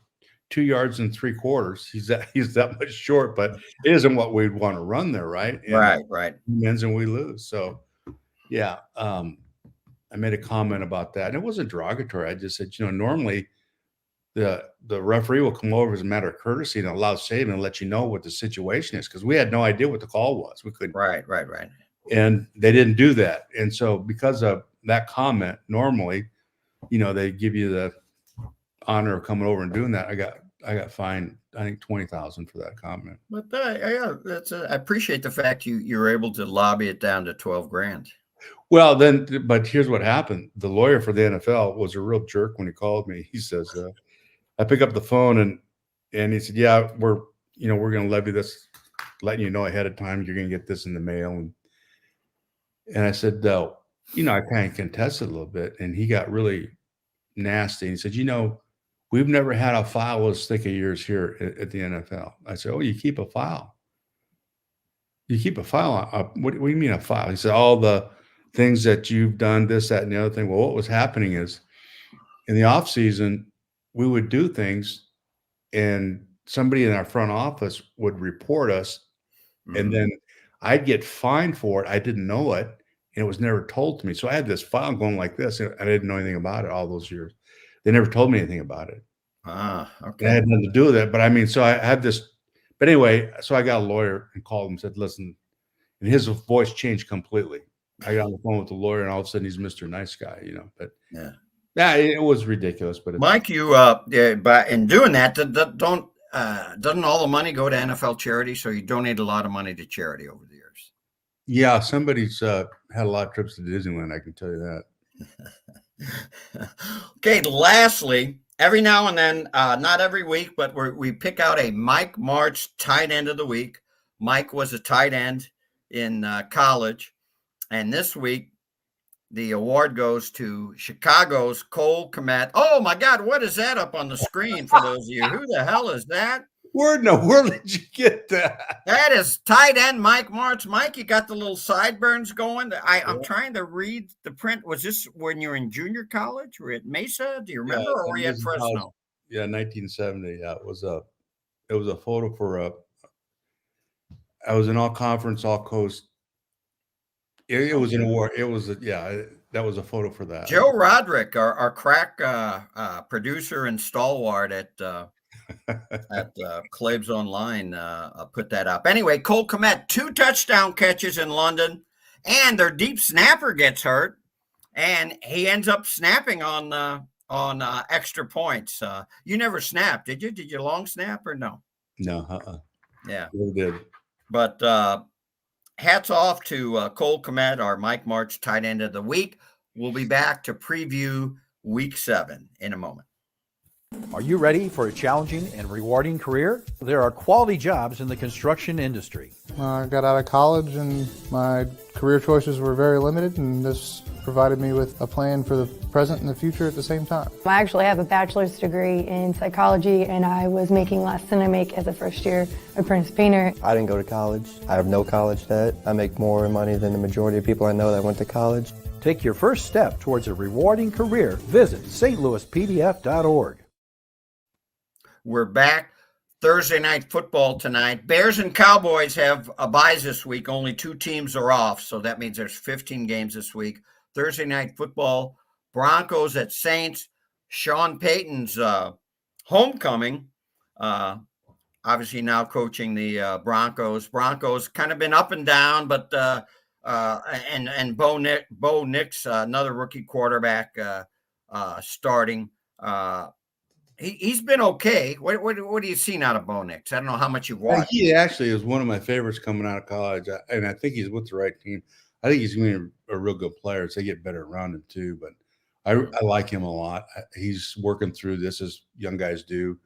Speaker 2: 2 yards and 3/4. He's that much short, but it isn't what we'd want to run there, right? And
Speaker 1: right.
Speaker 2: He wins and we lose. So yeah, I made a comment about that, and it wasn't derogatory. I just said, normally the referee will come over as a matter of courtesy and allow saving and let you know what the situation is, because we had no idea what the call was. We couldn't.
Speaker 1: Right.
Speaker 2: And they didn't do that. And so because of that comment, normally, they give you the honor of coming over and doing that. I got fined, I think, $20,000 for that comment.
Speaker 1: But yeah, I appreciate the fact you were able to lobby it down to $12,000.
Speaker 2: Well, but here's what happened. The lawyer for the NFL was a real jerk when he called me. He says, I pick up the phone and he said, yeah, we're going to levy this, letting you know ahead of time, you're going to get this in the mail. And I said, I kind of contested a little bit, and he got really nasty. He said, we've never had a file as thick as yours here at the NFL. I said, oh, you keep a file? You keep a file? What do you mean a file? He said, all the things that you've done, this, that, and the other thing. Well, what was happening is in the off season, we would do things and somebody in our front office would report us. Mm-hmm. And then I'd get fined for it. I didn't know it. And it was never told to me. So I had this file going like this, and I didn't know anything about it all those years. They never told me anything about it.
Speaker 1: Okay.
Speaker 2: And I had nothing to do with it. But I mean, so I had this, but anyway, so I got a lawyer and called him and said, listen, and his voice changed completely. I got on the phone with the lawyer, and all of a sudden he's Mr. Nice Guy, but yeah, it was ridiculous. But
Speaker 1: Mike, you, but in doing that, doesn't all the money go to NFL charity? So you donate a lot of money to charity over the years.
Speaker 2: Yeah. Somebody's had a lot of trips to Disneyland. I can tell you that.
Speaker 1: Okay. Lastly, every now and then, not every week, but we pick out a Mike Martz tight end of the week. Mike was a tight end in college. And this week, the award goes to Chicago's Cole Kmet. Oh, my God. What is that up on the screen for those of you? Who the hell is that?
Speaker 2: Where in the world did you get that?
Speaker 1: That is tight end Mike Martz. Mike, you got the little sideburns going. I'm trying to read the print. Was this when you were in junior college? Were you at Mesa? Do you remember? Or were you at Fresno?
Speaker 2: College. Yeah, 1970. Yeah, it was a photo for I was in all conference, all coast. It was an award. It was that was a photo for that.
Speaker 1: Joe Roderick, our crack producer and stalwart at Claves Online, put that up. Anyway, Cole Kmet, 2 touchdown catches in London, and their deep snapper gets hurt, and he ends up snapping on extra points. You never snapped, did you? Did you long snap or no?
Speaker 2: No.
Speaker 1: Yeah,
Speaker 2: we did.
Speaker 1: But hats off to Cole Kmet, our Mike Martz tight end of the week. We'll be back to preview week 7 in a moment.
Speaker 5: Are you ready for a challenging and rewarding career? There are quality jobs in the construction industry.
Speaker 6: I got out of college and my career choices were very limited, and this provided me with a plan for the present and the future at the same time.
Speaker 7: I actually have a bachelor's degree in psychology, and I was making less than I make as a first-year apprentice painter.
Speaker 8: I didn't go to college. I have no college debt. I make more money than the majority of people I know that went to college.
Speaker 5: Take your first step towards a rewarding career. Visit stlouispdf.org.
Speaker 1: We're back. Thursday night football tonight. Bears and Cowboys have a byes this week. Only 2 teams are off, so that means there's 15 games this week. Thursday night football, Broncos at Saints. Sean Payton's homecoming, obviously now coaching the Broncos. Broncos kind of been up and down, but and Bo Nix, another rookie quarterback, starting. He's been okay. What do you see out of Bo Nix? I don't know how much you've watched.
Speaker 2: He actually is one of my favorites coming out of college, and I think he's with the right team. I think he's going to be a real good player. So they get better around him too. But I like him a lot. He's working through this as young guys do.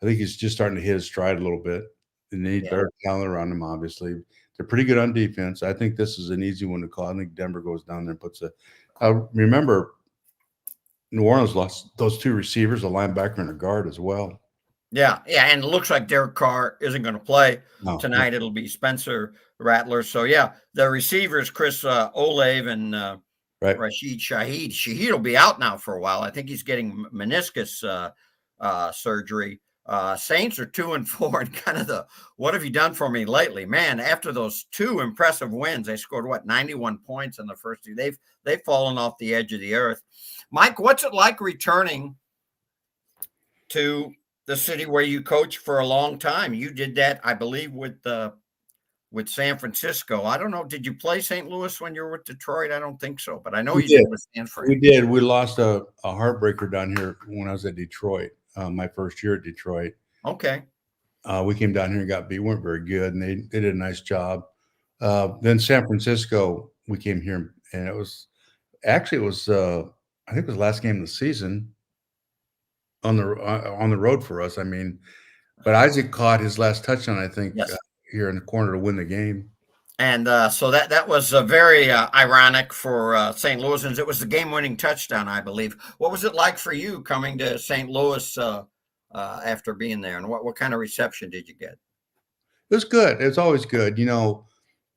Speaker 2: I think he's just starting to hit his stride a little bit. And they need better talent around him, obviously. They're pretty good on defense. I think this is an easy one to call. I think Denver goes down there and puts remember, New Orleans lost those 2 receivers, a linebacker and a guard as well.
Speaker 1: Yeah, and it looks like Derek Carr isn't going to play tonight. It'll be Spencer Rattler. So, yeah, the receivers, Chris Olave and Rashid Shaheed. Shaheed will be out now for a while. I think he's getting meniscus surgery. Saints are 2-4, and kind of what have you done for me lately? Man, after those 2 impressive wins, they scored, 91 points in the first 2. They've fallen off the edge of the earth. Mike, what's it like returning to the city where you coached for a long time. You did that, I believe, with San Francisco. I don't know. Did you play St. Louis when you were with Detroit? I don't think so, but I know
Speaker 2: We
Speaker 1: you
Speaker 2: did.
Speaker 1: did with Stanford.
Speaker 2: We did. We lost a heartbreaker down here when I was at Detroit, my first year at Detroit.
Speaker 1: Okay.
Speaker 2: We came down here and got beat. We weren't very good, and they did a nice job. Then San Francisco, we came here, and it was I think it was the last game of the season on the road for us. I mean, but Isaac caught his last touchdown, I think,
Speaker 1: Yes.
Speaker 2: Here in the corner to win the game.
Speaker 1: And so that was very ironic for St. Louisans. It was the game-winning touchdown, I believe. What was it like for you coming to St. Louis after being there, and what kind of reception did you get?
Speaker 2: It was good. It's always good. You know,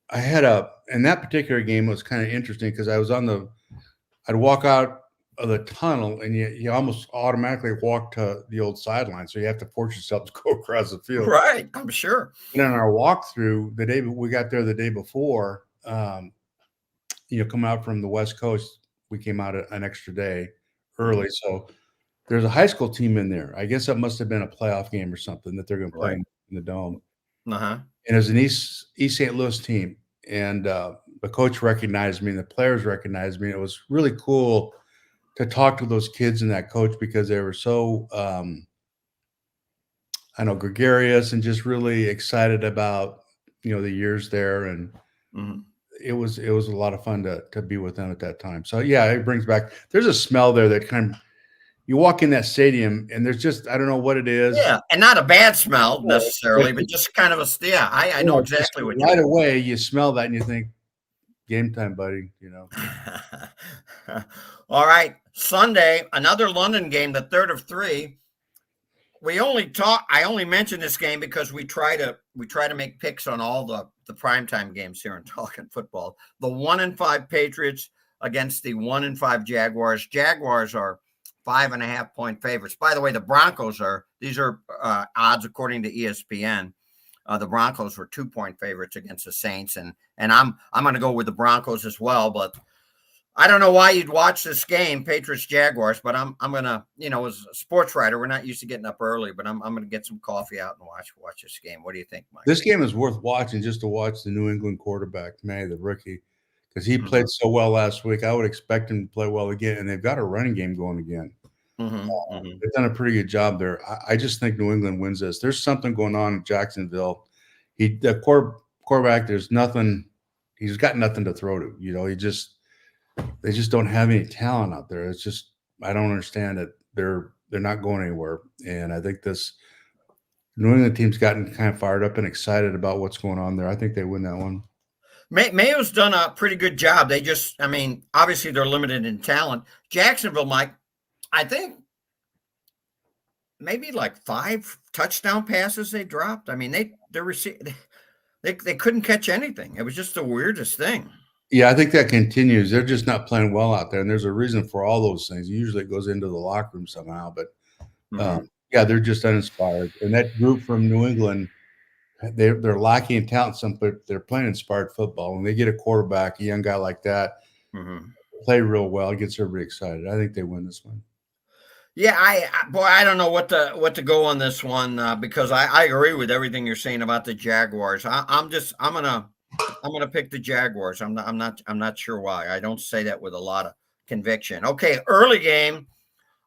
Speaker 2: I had in that particular game, it was kind of interesting because I'd walk out of the tunnel and you almost automatically walk to the old sideline. So you have to force yourself to go across the field.
Speaker 1: Right, I'm sure.
Speaker 2: And on our walkthrough, the day we got there the day before, coming out from the West Coast, we came out an extra day early. So there's a high school team in there. I guess that must have been a playoff game or something that they're going to play in the Dome.
Speaker 1: Uh-huh.
Speaker 2: And it was an East St. Louis team. And the coach recognized me and the players recognized me. It was really cool to talk to those kids and that coach because they were so, gregarious and just really excited about, the years there. And it was a lot of fun to be with them at that time. So, yeah, it brings back – there's a smell there that kind of – you walk in that stadium and there's just – I don't know what it is.
Speaker 1: Yeah, and not a bad smell necessarily, but just kind of I know exactly what you mean.
Speaker 2: Right away, you smell that and you think, game time, buddy,
Speaker 1: All right, Sunday, another London game, the third of three. I only mention this game because we try to make picks on all the primetime games here in Talking Football. The 1-5 Patriots against the 1-5 Jaguars. Jaguars are 5.5-point favorites. By the way, the Broncos these are odds according to ESPN. The Broncos were 2-point favorites against the Saints, and I'm going to go with the Broncos as well. But I don't know why you'd watch this game, Patriots Jaguars. But I'm going to, as a sports writer, we're not used to getting up early, but I'm going to get some coffee out and watch this game. What do you think, Mike?
Speaker 2: This game is worth watching just to watch the New England quarterback, the rookie, because he played so well last week. I would expect him to play well again, and they've got a running game going again. They've done a pretty good job there. I just think New England wins this. There's something going on in Jacksonville. The quarterback, there's nothing. He's got nothing to throw to. They just don't have any talent out there. It's just I don't understand it. They're not going anywhere, and I think this New England team's gotten kind of fired up and excited about what's going on there. I think they win that one.
Speaker 1: Mayo's done a pretty good job. They just, obviously they're limited in talent. Jacksonville, Mike, I think maybe like 5 touchdown passes they dropped. They couldn't catch anything. It was just the weirdest thing.
Speaker 2: Yeah, I think that continues. They're just not playing well out there, and there's a reason for all those things. Usually it goes into the locker room somehow, but they're just uninspired. And that group from New England, they're lacking in talent, but they're playing inspired football. When they get a quarterback, a young guy like that, play real well, it gets everybody excited. I think they win this one.
Speaker 1: Yeah, I don't know what to go on this one because I agree with everything you're saying about the Jaguars. I'm gonna pick the Jaguars. I'm not sure why. I don't say that with a lot of conviction. Okay, early game,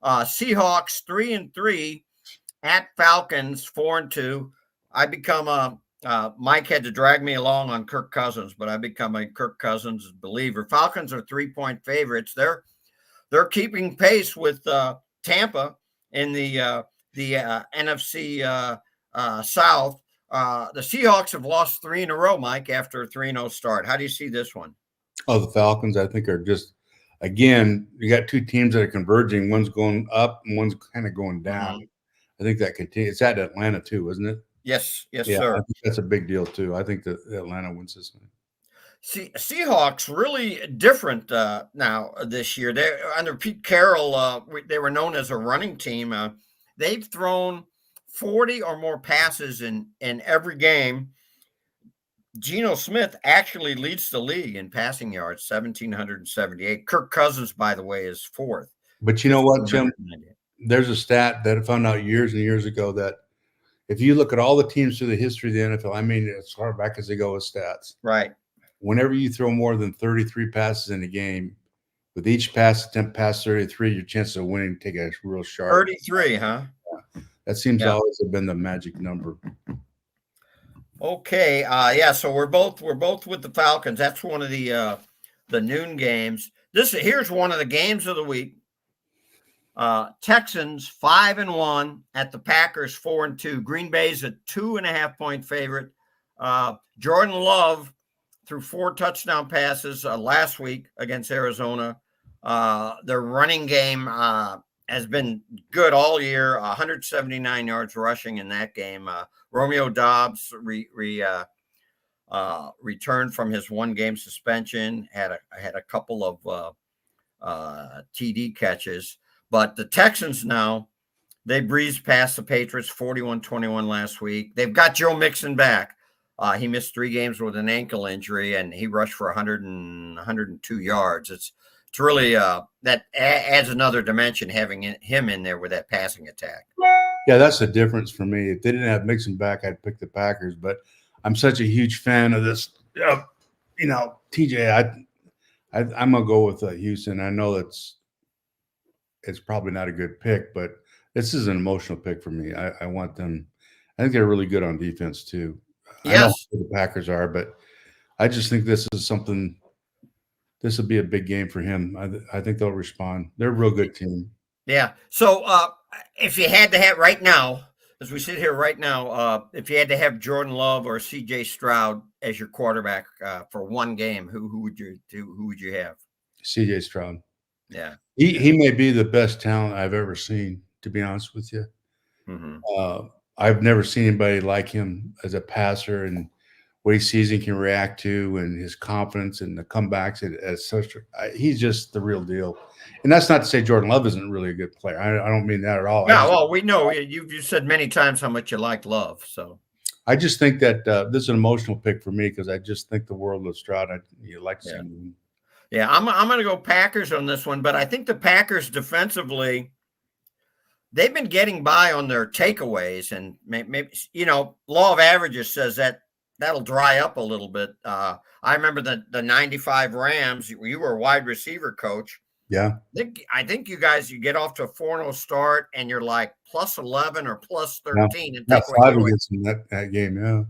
Speaker 1: Seahawks 3-3 at Falcons 4-2. I become Mike had to drag me along on Kirk Cousins, but I become a Kirk Cousins believer. Falcons are 3-point favorites. They're keeping pace with Tampa in the NFC South. The Seahawks have lost 3 in a row, Mike, after a 3-0 start. How do you see this one?
Speaker 2: Oh, the Falcons, I think, are just, again, you got 2 teams that are converging. One's going up and one's kind of going down. I think that continues. It's at Atlanta, too, isn't it?
Speaker 1: Yes,
Speaker 2: yeah,
Speaker 1: sir.
Speaker 2: I think that's a big deal, too. I think that Atlanta wins this one.
Speaker 1: Seahawks really different now this year. They're under Pete Carroll. They were known as a running team. They've thrown 40 or more passes in every game. Geno Smith actually leads the league in passing yards, 1,778. Kirk Cousins, by the way, is 4th.
Speaker 2: But you know what, Jim? there's a stat that I found out years and years ago that if you look at all the teams through the history of the NFL, I mean, as far back as they go with stats,
Speaker 1: Right.
Speaker 2: whenever you throw more than 33 passes in a game, with each pass attempt past 33, your chances of winning take a real sharp.
Speaker 1: 33, huh?
Speaker 2: That seems to
Speaker 1: Yeah.
Speaker 2: always have been the magic number.
Speaker 1: Okay. Yeah. So we're both with the Falcons. That's one of the noon games. Here's one of the games of the week. Texans 5-1 at the Packers 4-2. Green Bay's a 2.5-point favorite. Jordan Love threw 4 touchdown passes last week against Arizona. Their running game has been good all year. 179 yards rushing in that game. Romeo Doubs returned from his 1-game suspension. Had a couple of TD catches. But the Texans now, they breezed past the Patriots 41-21 last week. They've got Joe Mixon back. He missed 3 games with an ankle injury, and he rushed for 102 yards. It's really that adds another dimension having him in there with that passing attack.
Speaker 2: Yeah, that's the difference for me. If they didn't have Mixon back, I'd pick the Packers. But I'm such a huge fan of this. TJ, I'm gonna go with Houston. I know it's probably not a good pick, but this is an emotional pick for me. I want them. I think they're really good on defense too.
Speaker 1: Yes.
Speaker 2: I know who the Packers are, but I just think this is something. This will be a big game for him. I think they'll respond. They're a real good team.
Speaker 1: Yeah. So if you had to have right now, as we sit here right now, if you had to have Jordan Love or C.J. Stroud as your quarterback for one game, who would you have?
Speaker 2: C.J. Stroud.
Speaker 1: Yeah.
Speaker 2: He may be the best talent I've ever seen, to be honest with you.
Speaker 1: Mm-hmm.
Speaker 2: I've never seen anybody like him as a passer and what he sees and can react to and his confidence and the comebacks as such. He's just the real deal. And that's not to say Jordan Love isn't really a good player. I don't mean that at all.
Speaker 1: Yeah, well, we know you said many times how much you like Love. So
Speaker 2: I just think that this is an emotional pick for me because I just think the world of Stroud. You like to see him.
Speaker 1: Yeah, I'm going to go Packers on this one, but I think the Packers defensively, they've been getting by on their takeaways, and maybe law of averages says that'll dry up a little bit. I remember the 95 Rams. You were a wide receiver coach.
Speaker 2: Yeah.
Speaker 1: I think you get off to a 4-0 start, and you're like plus 11 or plus 13.
Speaker 2: Yeah, 5 against them that game, yeah.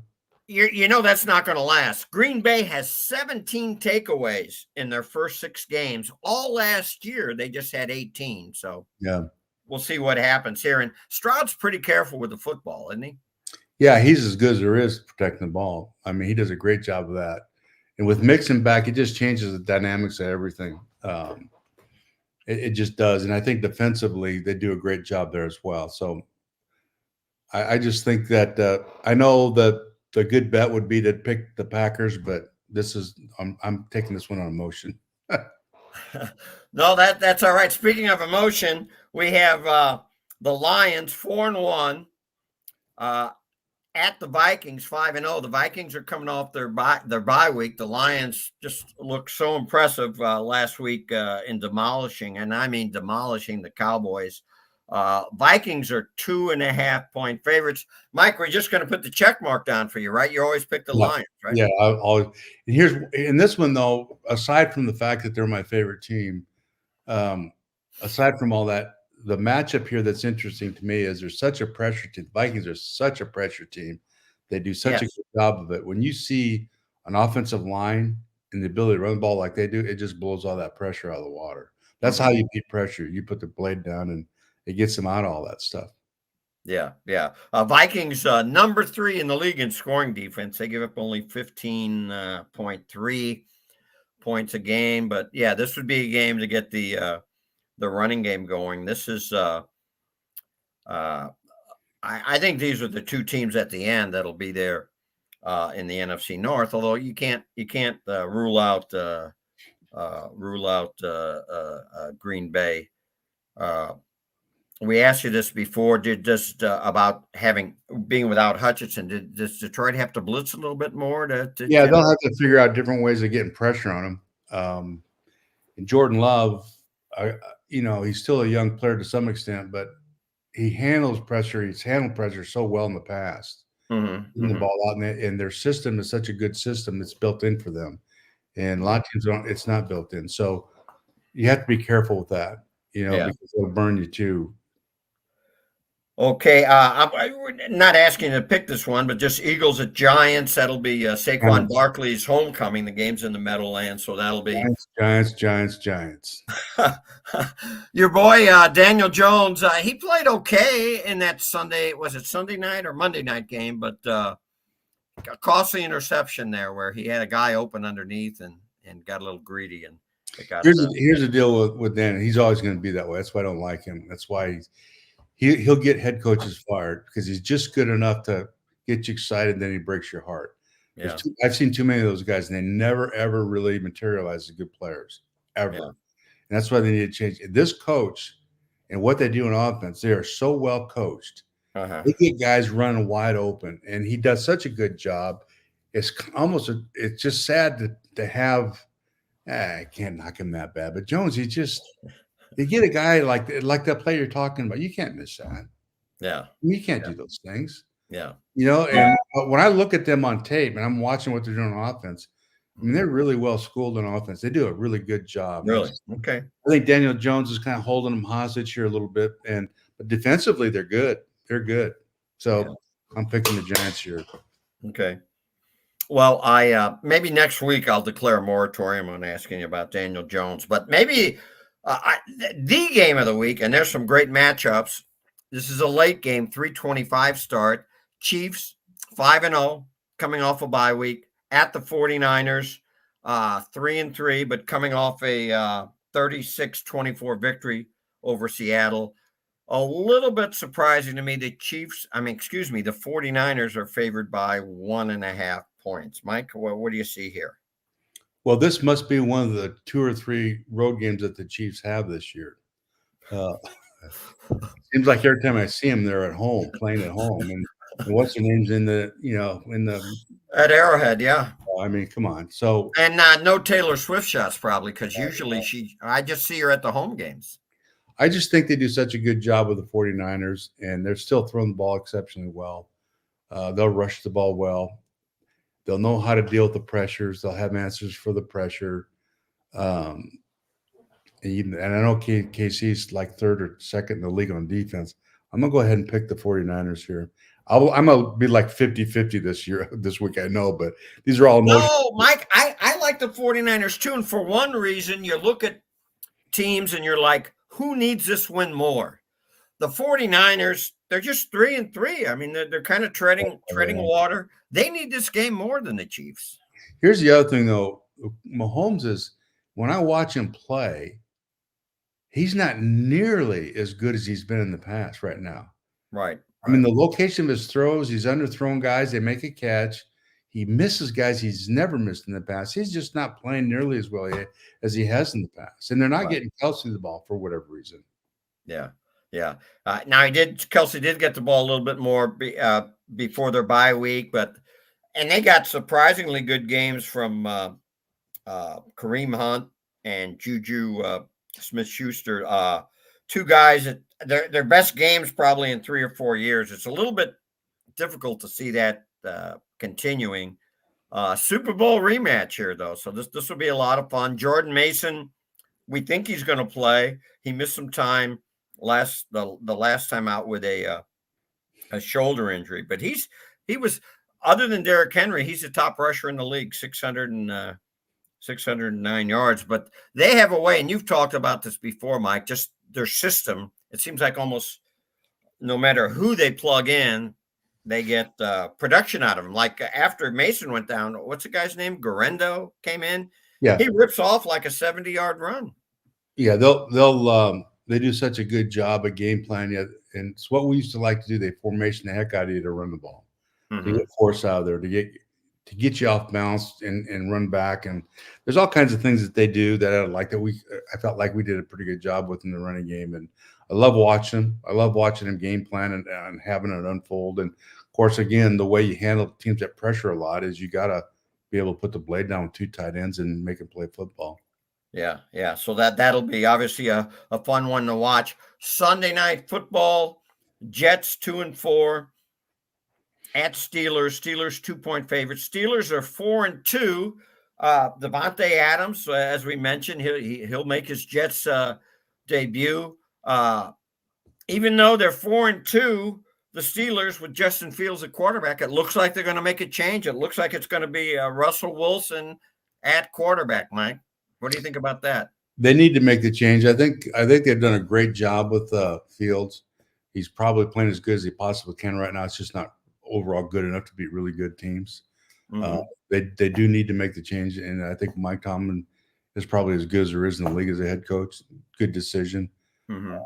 Speaker 1: That's not going to last. Green Bay has 17 takeaways in their first 6 games. All last year, they just had 18. So
Speaker 2: yeah,
Speaker 1: we'll see what happens here. And Stroud's pretty careful with the football, isn't he?
Speaker 2: Yeah, he's as good as there is protecting the ball. I mean, he does a great job of that. And with Mixon back, it just changes the dynamics of everything. It just does. And I think defensively, they do a great job there as well. So I just think that I know that the good bet would be to pick the Packers, but I'm taking this one on emotion.
Speaker 1: No, that's all right. Speaking of emotion, we have the Lions 4-1 at the Vikings 5-0. The Vikings are coming off their bye week. The Lions just looked so impressive last week in demolishing the Cowboys. Vikings are 2.5-point favorites. Mike, we're just going to put the check mark down for you, right? You always pick the Lions, right?
Speaker 2: Yeah, I always. And in this one though, aside from the fact that they're my favorite team, aside from all that, the matchup here that's interesting to me is there's such a pressure team. Vikings are such a pressure team. They do such a good job of it. When you see an offensive line and the ability to run the ball like they do, it just blows all that pressure out of the water. That's how you beat pressure. You put the blade down and it gets them out of all that stuff.
Speaker 1: Yeah. Vikings number 3 in the league in scoring defense. They give up only 15.3 points a game. But yeah, this would be a game to get the running game going. This is I think these are the 2 teams at the end that'll be there in the NFC North. Although you can't rule out Green Bay. We asked you this before. About being without Hutchinson? Does Detroit have to blitz a little bit more
Speaker 2: Yeah, they'll have to figure out different ways of getting pressure on him. And Jordan Love, he's still a young player to some extent, but he handles pressure. He's handled pressure so well in the past. Getting the ball out, and their system is such a good system. It's built in for them. And a lot of teams don't. It's not built in. So you have to be careful with that, because it'll burn you too.
Speaker 1: Okay, I'm not asking you to pick this one, but just Eagles at Giants. That'll be Saquon Barkley's homecoming. The game's in the Meadowlands, so that'll be
Speaker 2: Giants.
Speaker 1: Your boy Daniel Jones. He played okay in that Sunday. Was it Sunday night or Monday night game? But a costly interception there, where he had a guy open underneath and got a little greedy. And it got,
Speaker 2: here's the deal with Dan. He's always going to be that way. That's why I don't like him. That's why he'll get head coaches fired, because he's just good enough to get you excited, then he breaks your heart.
Speaker 1: Yeah.
Speaker 2: I've seen too many of those guys, and they never, ever really materialize as good players, ever. Yeah. And that's why they need to change. This coach and what they do in offense, they are so well coached. They get guys running wide open, and he does such a good job. It's it's just sad to have I can't knock him that bad, but Jones, you get a guy like that player you're talking about, you can't miss that.
Speaker 1: Yeah.
Speaker 2: You can't do those things.
Speaker 1: Yeah.
Speaker 2: And when I look at them on tape and I'm watching what they're doing on offense, I mean, they're really well schooled on offense. They do a really good job.
Speaker 1: Really? Okay.
Speaker 2: I think Daniel Jones is kind of holding them hostage here a little bit, but defensively they're good. They're good. So I'm picking the Giants here.
Speaker 1: Okay. Well, I maybe next week I'll declare a moratorium on asking you about Daniel Jones, but maybe the game of the week, and there's some great matchups. This is a late game, 3:25 start. Chiefs 5-0, coming off a bye week at the 49ers, 3-3, but coming off a 36-24 victory over Seattle. A little bit surprising to me. The 49ers are favored by 1.5 points. Mike, what do you see here?
Speaker 2: Well, this must be one of the 2 or 3 road games that the Chiefs have this year. Seems like every time I see them, they're at home, playing at home. And what's her name's
Speaker 1: at Arrowhead, yeah.
Speaker 2: I mean, come on. So
Speaker 1: and no Taylor Swift shots probably, because usually I just see her at the home games.
Speaker 2: I just think they do such a good job with the 49ers, and they're still throwing the ball exceptionally well. They'll rush the ball well. They'll know how to deal with the pressures. They'll have answers for the pressure. And I know KC's like 3rd or 2nd in the league on defense. I'm going to go ahead and pick the 49ers here. I'm going to be like 50-50 this week, I know, but these are all emotions.
Speaker 1: No, Mike, I like the 49ers too. And for one reason, you look at teams and you're like, who needs this win more? The 49ers, they're just 3-3. I mean, they're kind of treading water. They need this game more than the Chiefs.
Speaker 2: Here's the other thing, though. Mahomes is, when I watch him play, he's not nearly as good as he's been in the past right now.
Speaker 1: Right.
Speaker 2: I mean, the location of his throws, he's underthrown guys. They make a catch. He misses guys he's never missed in the past. He's just not playing nearly as well as he has in the past. And they're not getting Kelsey the ball for whatever reason.
Speaker 1: Yeah. Yeah. Now Kelsey did get the ball a little bit more before their bye week, and they got surprisingly good games from Kareem Hunt and Juju Smith-Schuster. 2 guys that their best games probably in 3 or 4 years. It's a little bit difficult to see that continuing. Super Bowl rematch here, though, so this will be a lot of fun. Jordan Mason, we think he's going to play. He missed some time the last time out with a shoulder injury, but he was, other than Derrick Henry, he's the top rusher in the league, 609 yards. But they have a way, and you've talked about this before, Mike, just their system. It seems like almost no matter who they plug in, they get production out of him. Like after Mason went down, what's the guy's name? Guerrero came in.
Speaker 2: Yeah,
Speaker 1: he rips off like a 70-yard run.
Speaker 2: Yeah, they do such a good job of game planning, and it's what we used to like to do. They formation the heck out of you to run the ball, to get force out of there, to get you off balance and run back. And there's all kinds of things that they do that I felt like we did a pretty good job with in the running game. And I love watching them. I love watching them game plan and having it unfold. And of course, again, the way you handle teams that pressure a lot is you got to be able to put the blade down with 2 tight ends and make them play football.
Speaker 1: Yeah. So that'll be obviously a fun one to watch. Sunday night football, Jets 2-4 at Steelers. Steelers 2-point favorites. Steelers are 4-2. Devontae Adams, as we mentioned, he'll make his Jets debut. Even though they're 4-2, the Steelers with Justin Fields at quarterback, it looks like they're going to make a change. It looks like it's going to be Russell Wilson at quarterback. Mike, what do you think about that?
Speaker 2: They need to make the change. I think they've done a great job with Fields. He's probably playing as good as he possibly can right now. It's just not overall good enough to beat really good teams.
Speaker 1: Mm-hmm.
Speaker 2: They do need to make the change, and I think Mike Tomlin is probably as good as there is in the league as a head coach. Good decision.
Speaker 1: Mm-hmm.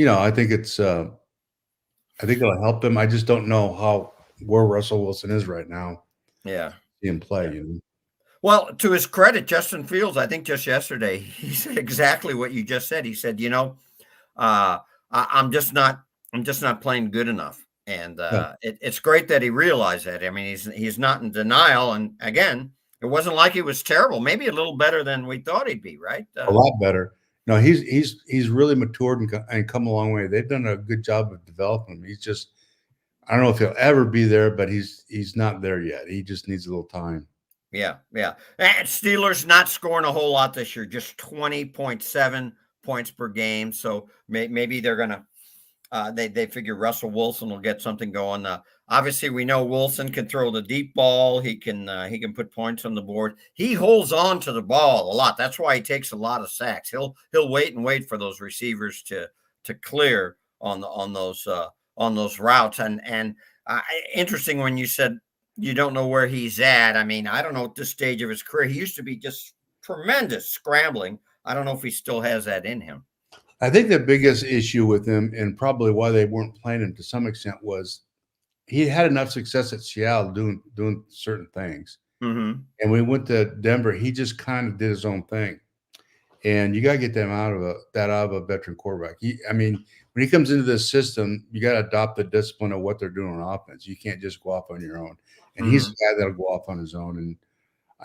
Speaker 2: I think I think it'll help them. I just don't know where Russell Wilson is right now.
Speaker 1: Yeah.
Speaker 2: In play.
Speaker 1: Well, to his credit, Justin Fields, I think just yesterday, he said exactly what you just said. He said, I'm just not playing good enough. And it's great that he realized that. I mean, he's not in denial. And again, it wasn't like he was terrible. Maybe a little better than we thought he'd be, right?
Speaker 2: A lot better. No, he's really matured and come a long way. They've done a good job of developing him. He's just, I don't know if he'll ever be there, but he's not there yet. He just needs a little time.
Speaker 1: Yeah. And Steelers not scoring a whole lot this year, just 20.7 points per game. So maybe they're gonna they figure Russell Wilson will get something going. Obviously, we know Wilson can throw the deep ball. He can put points on the board. He holds on to the ball a lot. That's why he takes a lot of sacks. He'll wait for those receivers to clear on those routes. And interesting when you said you don't know where he's at. I mean, I don't know at this stage of his career. He used to be just tremendous scrambling. I don't know if he still has that in him.
Speaker 2: I think the biggest issue with him, and probably why they weren't playing him to some extent, was he had enough success at Seattle doing certain things.
Speaker 1: Mm-hmm.
Speaker 2: And when he went to Denver, he just kind of did his own thing. And you got to get them out of a veteran quarterback. When he comes into this system, you got to adopt the discipline of what they're doing on offense. You can't just go off on your own. And he's a guy that'll go off on his own. And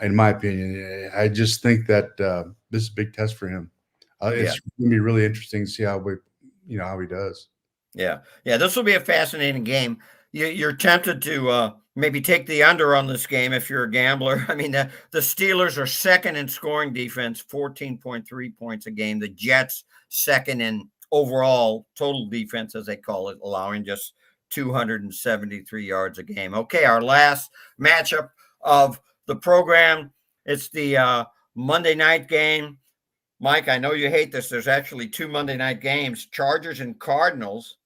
Speaker 2: in my opinion, I just think that this is a big test for him. It's going to be really interesting to see how he does.
Speaker 1: Yeah. This will be a fascinating game. You're tempted to maybe take the under on this game if you're a gambler. I mean, the Steelers are second in scoring defense, 14.3 points a game. The Jets second in overall total defense, as they call it, allowing just 273 yards a game. Okay, our last matchup of the program. It's the Monday night game. Mike, I know you hate this. There's actually two Monday night games. Chargers and Cardinals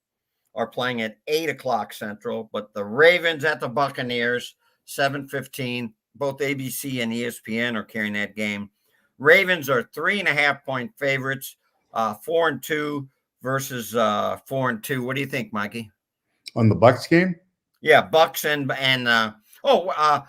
Speaker 1: are playing at 8 o'clock Central, but the Ravens at the Buccaneers, 7:15. Both ABC and ESPN are carrying that game. Ravens are 3.5-point favorites, 4-2 versus 4-2. What do you think, Mikey?
Speaker 2: On the Bucs game?
Speaker 1: Yeah, Bucks and who?
Speaker 2: I'm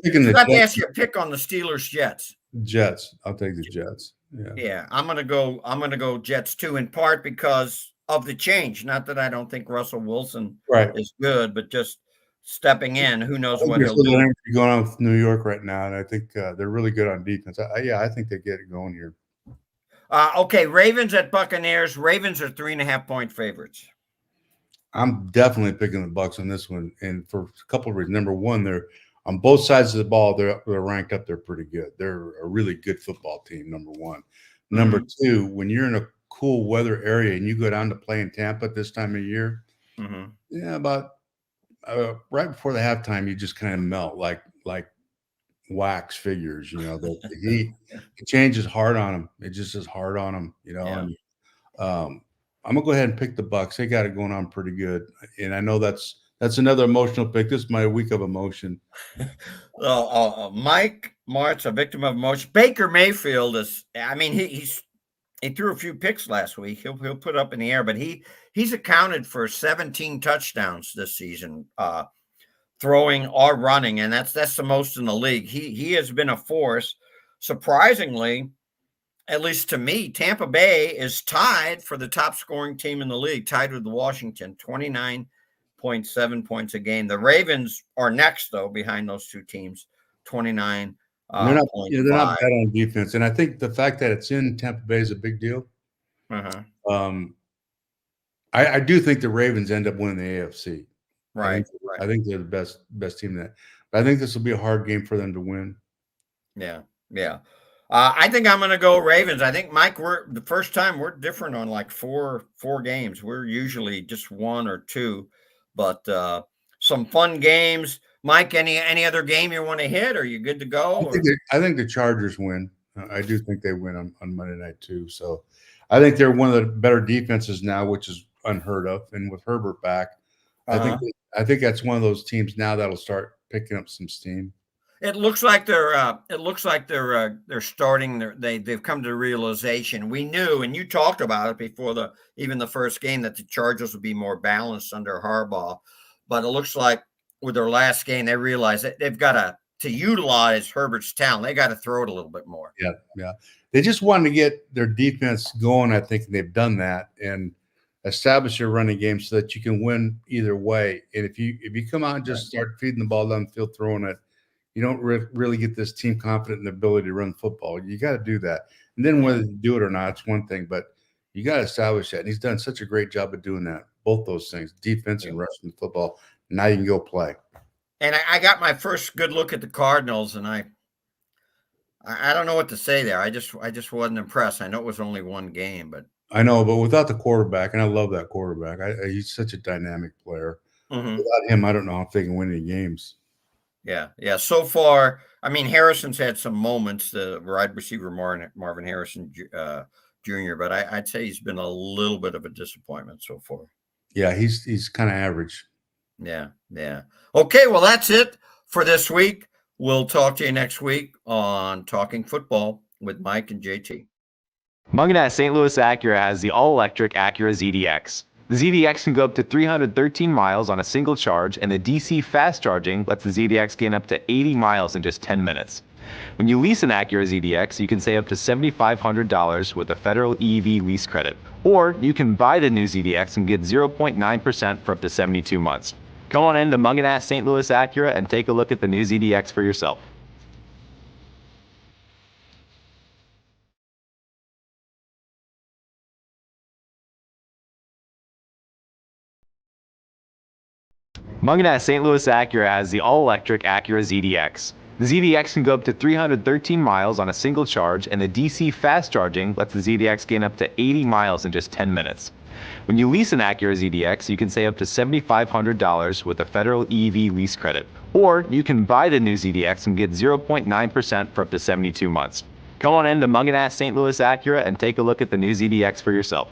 Speaker 2: picking
Speaker 1: I forgot to ask you a pick on the Steelers Jets.
Speaker 2: Jets. I'll take the Jets.
Speaker 1: Yeah. I'm gonna go Jets too, in part because of the change. Not that I don't think Russell Wilson is good, but just stepping in, who knows what he'll do.
Speaker 2: Going on with New York right now, and I think they're really good on defense. I think they get it going here.
Speaker 1: Okay, Ravens at Buccaneers. Ravens are 3.5-point favorites.
Speaker 2: I'm definitely picking the Bucs on this one, and for a couple of reasons. Number one, they're on both sides of the ball. They're ranked up. They're pretty good. They're a really good football team. Number one. Number two, when you're in a cool weather area and you go down to play in Tampa at this time of year, about right before the halftime, you just kind of melt like wax figures. The heat, it changes hard on them. It just is hard on them. And I'm gonna go ahead and pick the Bucs. They got it going on pretty good, and I know that's another emotional pick. This is my week of emotion.
Speaker 1: Mike Martz, a victim of emotion. Baker Mayfield is. I mean, he threw a few picks last week. He'll put up in the air, but he's accounted for 17 touchdowns this season, throwing or running, and that's the most in the league. He has been a force. Surprisingly, at least to me, Tampa Bay is tied for the top scoring team in the league, tied with Washington, 29.7 points a game. The Ravens are next, though, behind those two teams, 29
Speaker 2: They're not
Speaker 1: 0.5.
Speaker 2: bad on defense, and I think the fact that it's in Tampa Bay is a big deal.
Speaker 1: Uh-huh.
Speaker 2: I do think the Ravens end up winning the AFC.
Speaker 1: Right.
Speaker 2: I think they're the best team in that. But I think this will be a hard game for them to win.
Speaker 1: Yeah. Yeah. I think I'm going to go Ravens. I think, Mike, we're the first time we're different on like four games. We're usually just one or two, but some fun games. Mike, any other game you want to hit? Are you good to go?
Speaker 2: I think the Chargers win. I do think they win on Monday night too. So I think they're one of the better defenses now, which is unheard of. And with Herbert back, I think that's one of those teams now that'll start picking up some steam.
Speaker 1: It looks like they're starting. They've come to the realization. We knew, and you talked about it before even the first game, that the Chargers would be more balanced under Harbaugh. But it looks like with their last game, they realized that they've got to utilize Herbert's talent. They got to throw it a little bit more.
Speaker 2: Yeah. They just wanted to get their defense going, I think, and they've done that and establish your running game so that you can win either way. And if you come out and just start feeding the ball down the field, throwing it, you don't really get this team confident in the ability to run football. You got to do that. And then whether you do it or not, it's one thing, but you got to establish that. And he's done such a great job of doing that, both those things, defense and rushing the football. Now you can go play.
Speaker 1: And I got my first good look at the Cardinals, and I don't know what to say there. I just wasn't impressed. I know it was only one game, but
Speaker 2: I know, but without the quarterback, and I love that quarterback. He's such a dynamic player.
Speaker 1: Mm-hmm.
Speaker 2: Without him, I don't know if they can win any games.
Speaker 1: Yeah. So far, I mean, Harrison's had some moments. The wide receiver Marvin Harrison Jr., but I'd say he's been a little bit of a disappointment so far.
Speaker 2: Yeah, he's kind of average.
Speaker 1: Yeah. Okay, well, that's it for this week. We'll talk to you next week on Talking Football with Mike and JT.
Speaker 9: Munganat St. Louis Acura has the all-electric Acura ZDX. The ZDX can go up to 313 miles on a single charge, and the DC fast charging lets the ZDX gain up to 80 miles in just 10 minutes. When you lease an Acura ZDX, you can save up to $7,500 with a federal EV lease credit. Or you can buy the new ZDX and get 0.9% for up to 72 months. Come on in to Munganat St. Louis Acura and take a look at the new ZDX for yourself. Munganat St. Louis Acura has the all-electric Acura ZDX. The ZDX can go up to 313 miles on a single charge, and the DC fast charging lets the ZDX gain up to 80 miles in just 10 minutes. When you lease an Acura ZDX, you can save up to $7,500 with a federal EV lease credit. Or you can buy the new ZDX and get 0.9% for up to 72 months. Come on in to Munganat St. Louis Acura and take a look at the new ZDX for yourself.